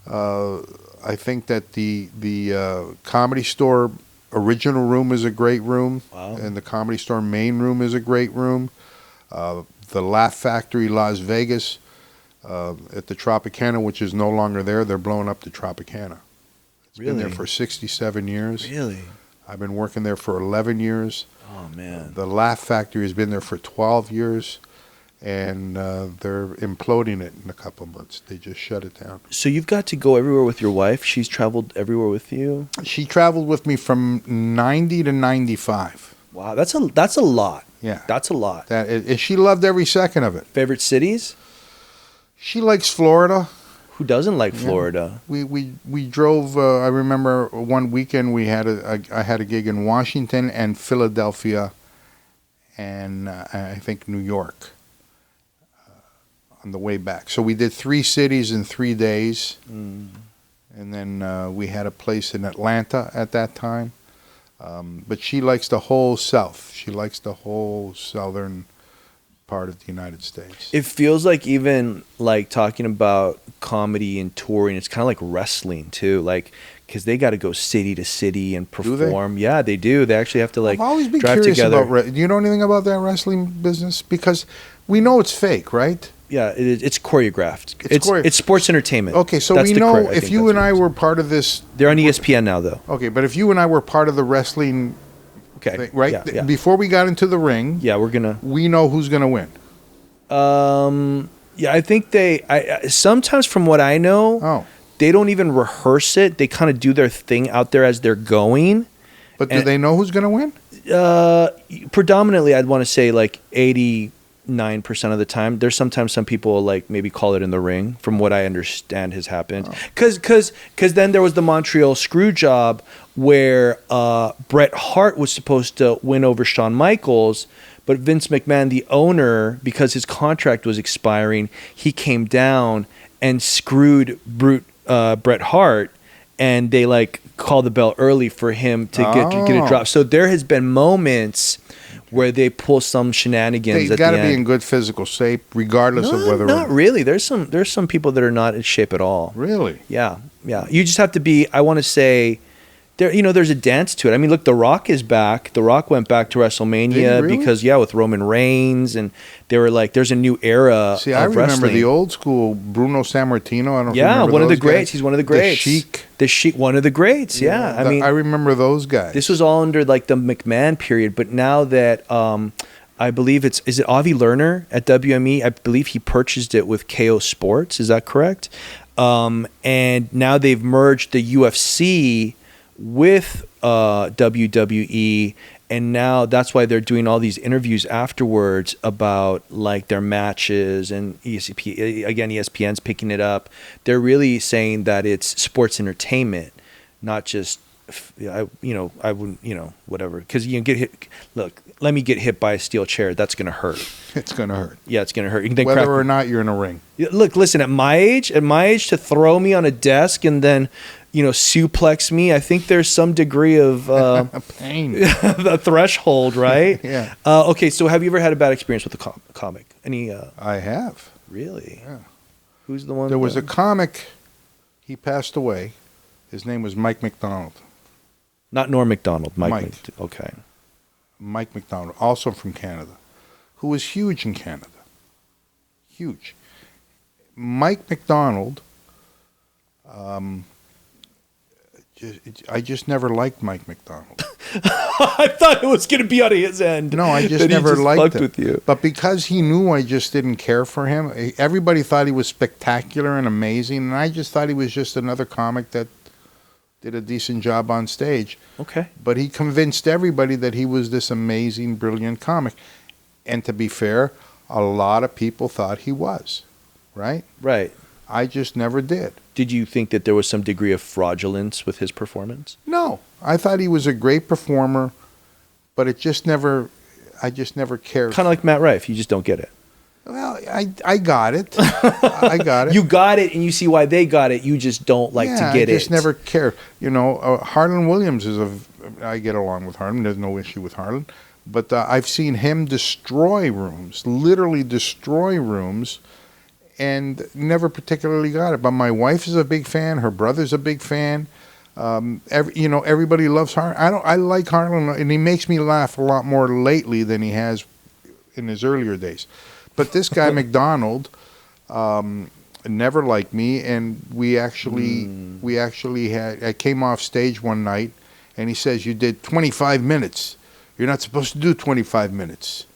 I think that the Comedy Store original room is a great room. Wow. And the Comedy Store main room is a great room. The Laugh Factory, Las Vegas, at the Tropicana, which is no longer there. They're blowing up the Tropicana. It's been there Really? for 67 years. Really? I've been working there for 11 years. Oh man. The Laugh Factory has been there for 12 years, and they're imploding it in a couple of months. They just shut it down. So you've got to go everywhere with your wife. She's traveled everywhere with you. She traveled with me from 90 to 95. Wow, that's a lot. Yeah. That's a lot. She loved every second of it. Favorite cities? She likes Florida. Who doesn't like Yeah. Florida? We drove. I remember one weekend I had a gig in Washington and Philadelphia, and I think New York on the way back. So we did 3 cities in 3 days, and then we had a place in Atlanta at that time. But she likes the whole South. She likes the whole southern part of the United States. It feels like even like talking about comedy and touring, it's kind of like wrestling too, like because they got to go city to city and Do they? perform. Yeah, they do. They actually have to like I've always been drive curious together. about. Do you know anything about that wrestling business? Because we know it's fake, right? Yeah, it's choreographed. It's choreo- It's sports entertainment. Okay, so That's we the know correct- I if think you that's and what I it is. were part of this. They're on ESPN now, though. Okay, but if you and I were part of the wrestling Okay, thing, right? Yeah, yeah. Before we got into the ring, Yeah, we're gonna. we know who's going to win. Yeah, I think I sometimes from what I know, Oh, they don't even rehearse it. They kind of do their thing out there as they're going. but do And- they know who's going to win? Predominantly, I'd want to say like 89% of the time. There's sometimes some people like maybe call it in the ring, from what I understand has happened. Because then there was the Montreal screw job where Bret Hart was supposed to win over Shawn Michaels, but Vince McMahon, the owner, because his contract was expiring, he came down and screwed Bret Hart, and they like called the bell early for him to get it dropped. So there has been moments where they pull some shenanigans. They've got to be in good physical shape, regardless of whether. Not really. There's some people that are not in shape at all. Really? Yeah. You just have to be. I want to say, there's a dance to it. I mean, look, The Rock is back. The Rock went back to WrestleMania Did he really? because with Roman Reigns, and they were like, there's a new era. See, of I remember wrestling. the old school Bruno Sammartino. I don't. Yeah, remember one of the those greats. guys. He's one of the greats. The The Sheik. Sheik, one of the greats. Yeah, I mean, I remember those guys. this was all under like the McMahon period, but now that I believe is it Avi Lerner at WME? I believe he purchased it with KO Sports. Is that correct? And now they've merged the UFC with WWE, and now that's why they're doing all these interviews afterwards about like their matches, and ESPN's picking it up. They're really saying that it's sports entertainment, not just I wouldn't whatever, because you can get hit. Look, let me get hit by a steel chair. That's gonna hurt. It's going to hurt. Yeah, it's gonna hurt. You can then Whether crack- or not you're in a ring. Look, listen. At my age, to throw me on a desk and then suplex me, I think there's some degree of Pain. the threshold, right? Yeah. Okay, so have you ever had a bad experience with a comic? Any? I have. Really? Yeah. Who's the one? There was a comic. He passed away. His name was Mike McDonald. Not Norm Macdonald. Mike. Okay. Mike McDonald, also from Canada, who was huge in Canada. Huge. Mike McDonald, I just never liked Mike McDonald. I thought it was going to be on his end. No, I just that he never liked fucked him. with you. But because he knew I just didn't care for him, everybody thought he was spectacular and amazing, and I just thought he was just another comic that did a decent job on stage. Okay. But he convinced everybody that he was this amazing, brilliant comic. And to be fair, a lot of people thought he was, right? Right. I just never did. Did you think that there was some degree of fraudulence with his performance? No, I thought he was a great performer, but I just never cared. Kind of like Matt Rife. You just don't get it. Well, I got it. I got it. You got it, and you see why they got it. You just don't like to get it. I just never cared. Harlan Williams I get along with Harlan. There's no issue with Harlan. But I've seen him destroy rooms, literally destroy rooms, and never particularly got it. But my wife is a big fan. Her brother's a big fan. Everybody loves Harlan. I like Harlan, and he makes me laugh a lot more lately than he has in his earlier days. But this guy McDonald, never liked me, and we actually had. I came off stage one night, and he says, "You did 25 minutes. You're not supposed to do 25 minutes."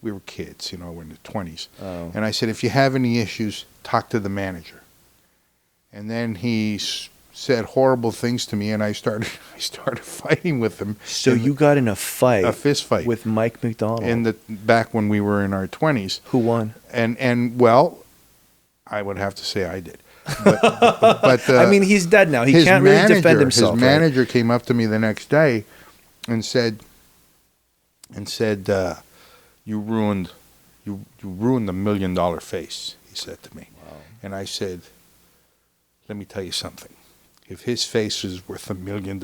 We were kids, we're in the 20s. Oh. And I said, "If you have any issues, talk to the manager." And then he said horrible things to me, and I started fighting with him. So you got in a fist fight with Mike McDonald back when we were in our 20s. Who won? And well, I would have to say I did. But I mean, he's dead now. He can't really defend himself. His manager came up to me the next day and said, "You ruined the $1 million face," he said to me. Wow. And I said, "Let me tell you something. If his face is worth $1 million,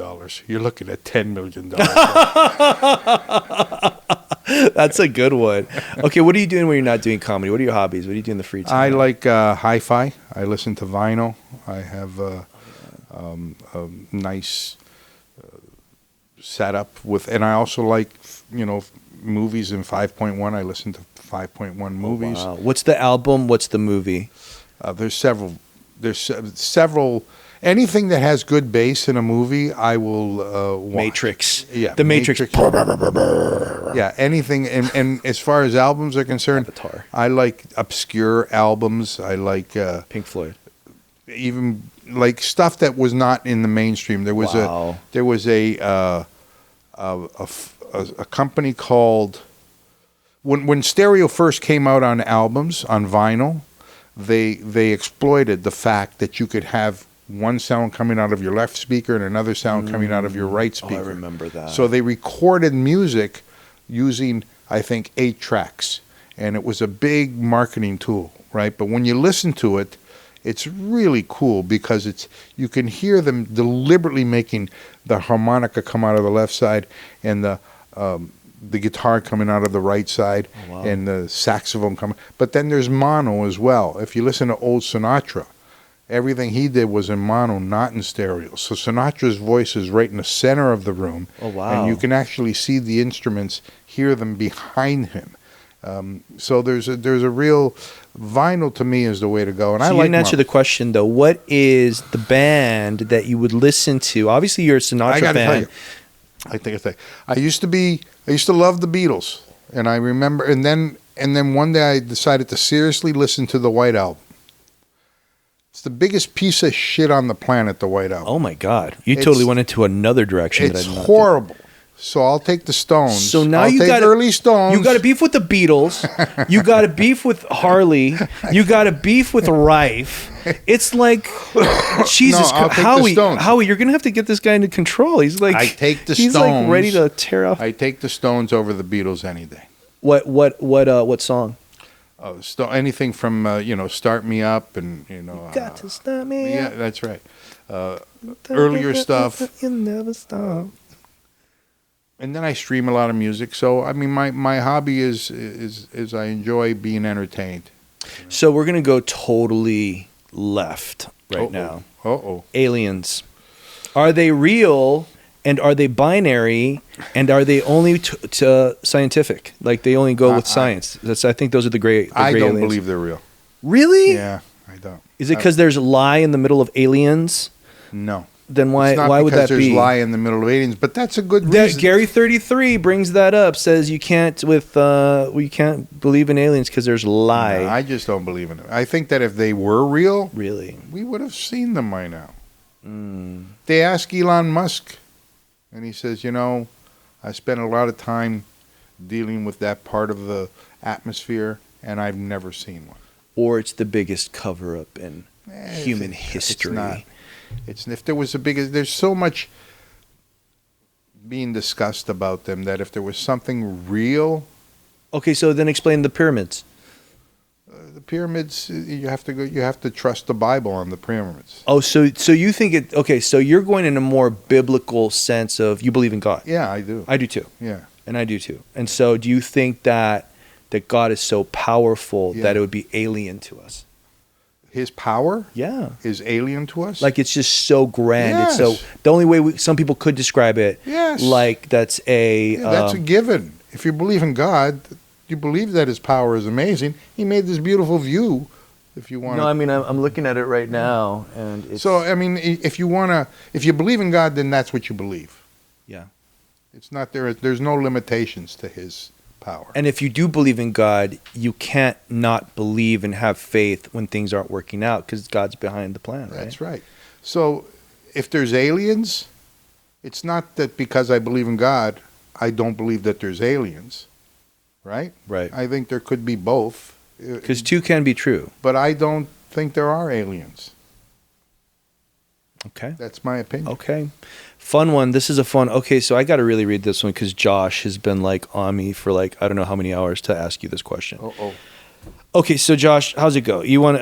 you're looking at $10 million." That's a good one. Okay, what are you doing when you're not doing comedy? What are your hobbies? What do you do in the free time? I like hi-fi. I listen to vinyl. I have a nice setup and I also like movies in 5.1. I listen to 5.1 movies. Oh, wow. What's the album? What's the movie? There's several. Anything that has good bass in a movie, I will watch. Matrix. Yeah. The Matrix. Yeah, anything. And as far as albums are concerned, Avatar. I like obscure albums. I like Pink Floyd. Even like stuff that was not in the mainstream. There was a company called when stereo first came out on albums on vinyl. They exploited the fact that you could have one sound coming out of your left speaker and another sound coming out of your right speaker. Oh, I remember that. So they recorded music using, I think, 8 tracks. And it was a big marketing tool, right? But when you listen to it, it's really cool because you can hear them deliberately making the harmonica come out of the left side and the guitar coming out of the right side. Oh, wow. And the saxophone coming. But then there's mono as well. If you listen to old Sinatra, everything he did was in mono, not in stereo. So Sinatra's voice is right in the center of the room. Oh, wow. And you can actually see the instruments, hear them behind him. So there's a real vinyl to me is the way to go. And so I you like didn't answer the question though. What is the band that you would listen to? Obviously, you're a Sinatra I gotta fan. tell you, I used to love the Beatles, and I remember, and then one day I decided to seriously listen to the White Album. It's the biggest piece of shit on the planet, the White Album. Oh my God! You totally went into another direction. It's horrible. So I'll take the Stones. So now I'll take early Stones. You got a beef with the Beatles. You got a beef with Harley. You got a beef with Rife. It's like Jesus. No, I'll take the Stones. Howie, you're gonna have to get this guy into control. He's like, I take the he's Stones. like ready to tear off. I take the Stones over the Beatles any day. What song? Anything from "Start Me Up" and Got to start me. Yeah, up. that's right. Earlier stuff. You never stop. And then I stream a lot of music. So I mean, my hobby is I enjoy being entertained. So we're gonna go totally left right now. Aliens. Are they real? And are they binary? And are they only to scientific? Like they only go with science? I think those are the gray. I don't aliens. believe they're real. Really? Yeah, I don't. Is it because there's lie in the middle of aliens? No. Then why would that be? Because there's lie in the middle of aliens, but that's a good reason. Gary 33 brings that up. Says you can't believe in aliens because there's lie. No, I just don't believe in it. I think that if they were real, Really? we would have seen them by now. They ask Elon Musk, and he says, I spent a lot of time dealing with that part of the atmosphere, and I've never seen one. Or it's the biggest cover-up in human history. It's not. If there was there's so much being discussed about them that if there was something real. Okay, so then explain the pyramids. The pyramids, you have to trust the Bible on the pyramids. Oh, so you think it? Okay, so you're going in a more biblical sense of you believe in God. Yeah, I do. I do too. Yeah, and I do too. And so, do you think that God is so powerful that it would be alien to us? His power, is alien to us. Like it's just so grand. Yes. It's so the only way some people could describe it. Yes, like that's a given. If you believe in God, you believe that His power is amazing. He made this beautiful view If you want No, I mean I'm looking at it right now, and it's, So I mean, if you believe in God, then that's what you believe. yeah. It's not there. There's no limitations to His power. And if you do believe in God, you can't not believe and have faith when things aren't working out because God's behind the plan, right? That's right. So if there's aliens, it's not that because I believe in God, I don't believe that there's aliens, right? Right. I think there could be both. Because two can be true. But I don't think there are aliens. Okay. That's my opinion. Okay. Fun one. This is a fun. Okay, so I got to really read this one because Josh has been like on me for like I don't know how many hours to ask you this question. Oh. Okay, so Josh, how's it go? You want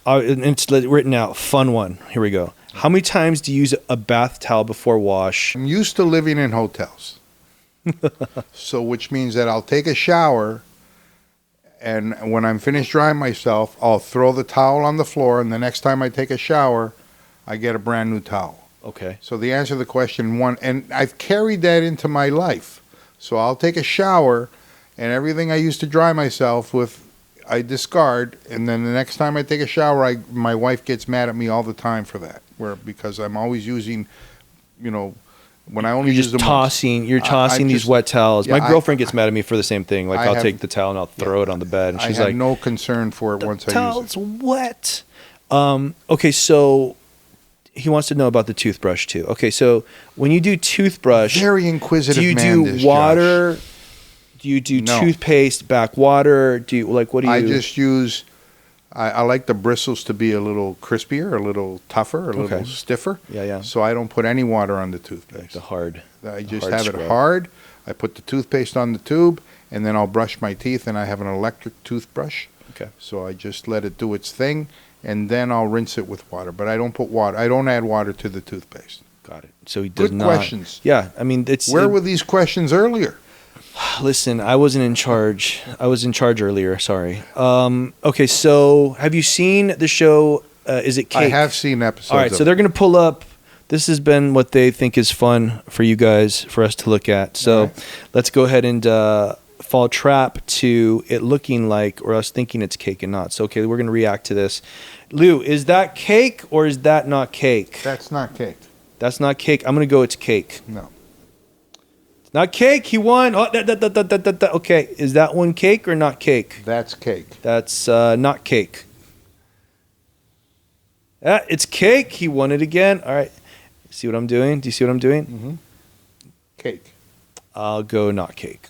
it's written out. Fun one. Here we go. How many times do you use a bath towel before wash? I'm used to living in hotels. So which means that I'll take a shower, and when I'm finished drying myself, I'll throw the towel on the floor, and the next time I take a shower, I get a brand new towel. Okay. So the answer to the question one, and I've carried that into my life. So I'll take a shower, and everything I used to dry myself with, I discard, and then the next time I take a shower, my wife gets mad at me all the time for that, because I'm always using, when I only You're use just them tossing. You're tossing these wet towels. Yeah, My girlfriend gets mad at me for the same thing. Like I'll have- take the towel and I'll throw it on the bed, and I she's have like, no concern for it "The once I use towel's it. wet." Okay, so he wants to know about the toothbrush too. Okay, so when you do toothbrush, Very inquisitive do you man, do this water? Do you do No. toothpaste back water? Do you what do you? I just use. I like the bristles to be a little crispier, a little tougher, a little stiffer. Yeah. So I don't put any water on the toothpaste. The hard. I just hard have scrub. it hard. I put the toothpaste on the tube, and then I'll brush my teeth, and I have an electric toothbrush. Okay. So I just let it do its thing, and then I'll rinse it with water. But I don't put water. I don't add water to the toothpaste. Got it. So he does Good not. questions. Yeah, I mean, it's. Where were these questions earlier? Listen, I wasn't in charge. I was in charge earlier. Sorry. Okay, so have you seen the show? Is it Cake? I have seen episodes. All right, so they're going to pull up. This has been what they think is fun for you guys, for us to look at. So let's go ahead and fall trap to it looking like, or us thinking it's cake and not. So, okay, we're going to react to this. Lou, is that cake or is that not cake? That's not cake. That's not cake. I'm going to go it's cake. No. Not cake. He won. Oh, okay, is that one cake or not cake? That's cake. That's not cake. It's cake. He won it again. All right. See what I'm doing? Do you see what I'm doing? Mm-hmm. Cake. I'll go not cake.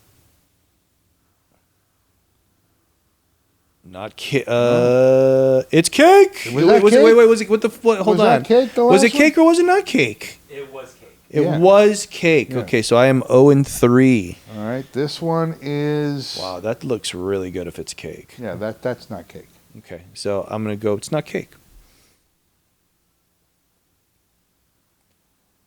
Not cake. It's cake. Was that Wait. cake? Was it? What the? What, hold Was on. that cake, the Was it last cake or was it not cake? It was cake. It Yeah. was cake. Yeah. Okay, so I am 0-3. All right. This one is. Wow, that looks really good if it's cake. Yeah, that's not cake. Okay, so I'm gonna go. It's not cake.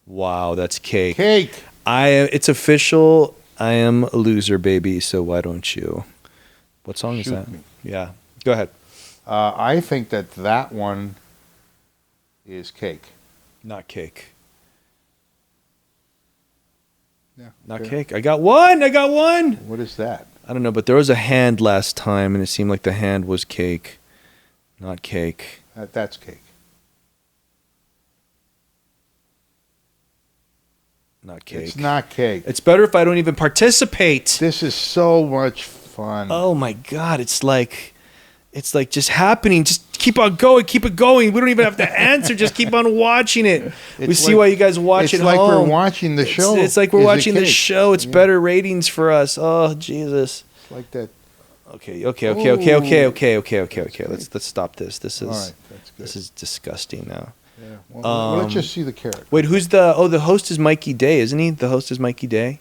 Wow, that's cake. Cake. It's official. I am a loser, baby. So why don't you? What song is Shoot that? me. Yeah, go ahead. I think that one is cake. Not cake. Yeah. Not okay. cake. I got one. What is that? I don't know, but there was a hand last time, and it seemed like the hand was cake. Not cake. That's cake. Not cake. It's not cake. It's better if I don't even participate. This is so much fun. Oh my God! It's like just happening. Just keep on going. Keep it going. We don't even have to answer. Just keep on watching it. We It's see like- why you guys watch it's it like home. we're watching the show. It's like we're Is it watching the cake? show. It's better ratings for us. Oh Jesus. It's like that. Okay. Let's stop this. This is All right, that's good. this is disgusting now. Yeah. Well, let's just see the carrot. Wait, who's the host is Mikey Day, isn't he? The host is Mikey Day.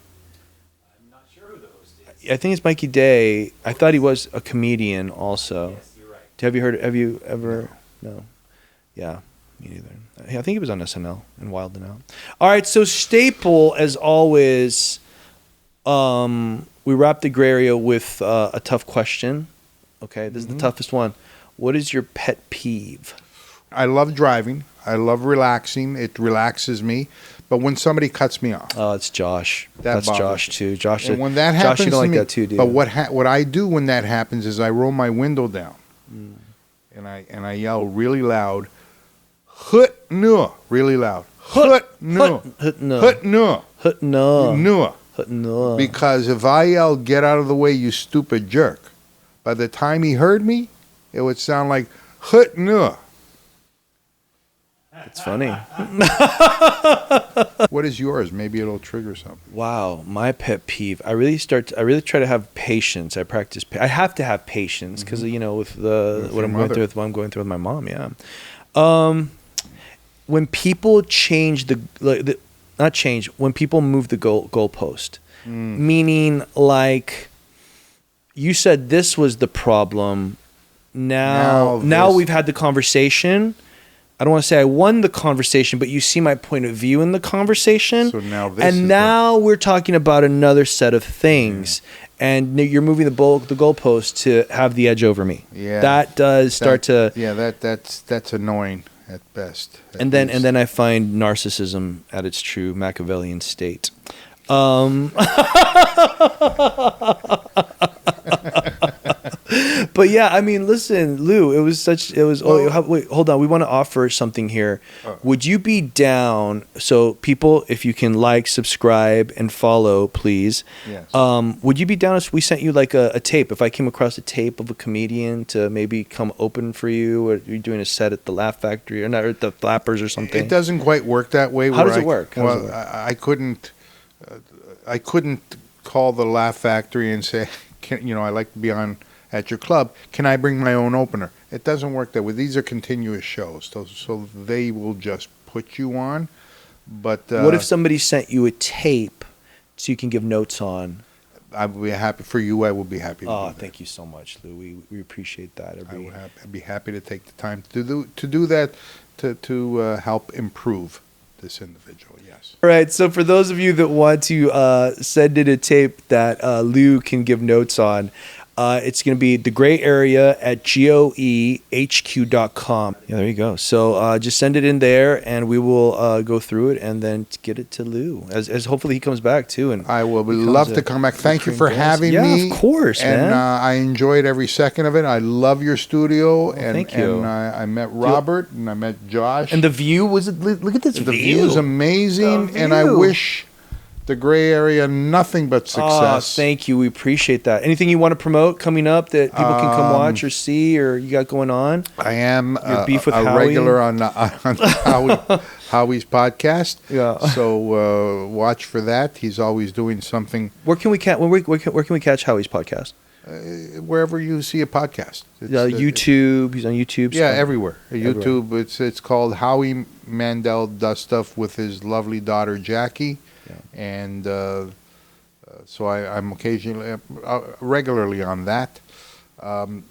I'm not sure who the host is. I think it's Mikey Day. I thought he was a comedian also. Yes, you're right. Have you ever? No. Yeah, me neither. I think he was on SNL and Wild and Out. All right, so staple as always. We wrap the gray area with a tough question. Okay, this is the toughest one. What is your pet peeve? I love driving. I love relaxing. It relaxes me. But when somebody cuts me off, Oh, it's Josh. That That's bothers Josh me. too. Josh. and when that Josh, happens you don't to like me, that too, dude. but what I do when that happens is I roll my window down, and I yell really loud, "Hut no!" really loud. Hut no. Hut no. Hut no. Hut no. No. Hut no. Because if I yelled, "Get out of the way, you stupid jerk," by the time he heard me, it would sound like "Hut no." It's funny. What is yours? Maybe it'll trigger something. Wow, my pet peeve. I really try to have patience. I practice. I have to have patience because with With what I'm your going mother. through with what I'm going through with my mom. Yeah. When people change not change. When people move the goalpost, meaning like you said this was the problem. Now this- we've had the conversation. I don't want to say I won the conversation, but you see my point of view in the conversation. So now this and is now we're talking about another set of things, and you're moving the goalpost to have the edge over me. Yeah. That does start to. Yeah, that's annoying at best. And then I find narcissism at its true Machiavellian state. But yeah, I mean, listen, Lou, wait, hold on. We want to offer something here. Would you be down? So people, if you can subscribe and follow, please. Yes. Would you be down if we sent you like a tape? If I came across a tape of a comedian to maybe come open for you, or you're doing a set at the Laugh Factory or not, or at the Flappers or something? It doesn't quite work that way. How does it work? I couldn't call the Laugh Factory and say, I'd like to be on at your club. Can I bring my own opener? It doesn't work that way. These are continuous shows, so they will just put you on. But what if somebody sent you a tape so you can give notes on? I would be happy for you. I would be happy. Oh, thank you so much, Lou. We appreciate that. I'd be happy to take the time to do that to help improve this individual. Yes. All right. So for those of you that want to send in a tape that Lou can give notes on, it's going to be The Gray Area at goehq.com. Yeah, there you go. So just send it in there, and we will go through it and then get it to Lou. As hopefully he comes back too. And I will love to come back. Thank you for having me. Yeah, of course, and man. I enjoyed every second of it. I love your studio. And thank you. And I met Robert and I met Josh. And the view was it? Look at this the view. view is amazing. The And I view. wish the Gray Area nothing but success. Oh, thank you. We appreciate that. Anything you want to promote coming up that people can come watch or see, or you got going on? I am Your beef with a Howie? regular on Howie's podcast. Yeah. So watch for that. He's always doing something. Where can we catch Howie's podcast? Wherever you see a podcast. It's, YouTube. He's on YouTube. Yeah, so- everywhere. YouTube. It's called Howie Mandel does stuff with his lovely daughter Jackie, and so I'm occasionally, regularly on that.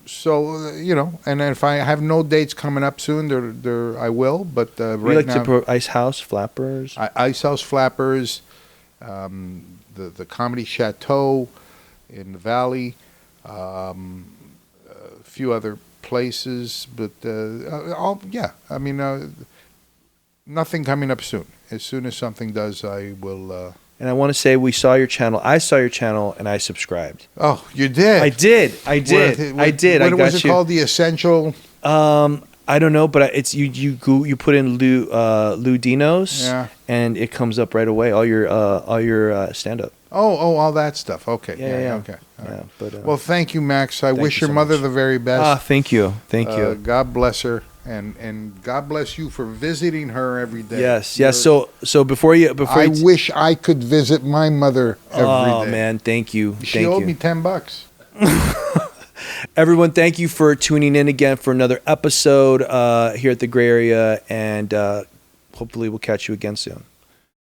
So and if I have no dates coming up soon, there I will. But We right like now, to Ice House Flappers. Ice House Flappers, the Comedy Chateau in the Valley, a few other places, but nothing coming up soon. As soon as something does, I will. And I want to say I saw your channel, and I subscribed. Oh, you did? I did. What I was got it you. called? The Essential. I don't know, but it's you put in Lou Dinos, Yeah. and it comes up right away. All your stand up. Oh, all that stuff. Okay. Yeah. Okay. All right. Yeah, but Well, thank you, Max. I wish you your so mother much. the very best. Thank you. God bless her, and God bless you for visiting her every day. Yes. So before I wish I could visit my mother every day. Oh man, thank you. She owed me $10. Everyone, thank you for tuning in again for another episode here at the Gray Area, and hopefully we'll catch you again soon.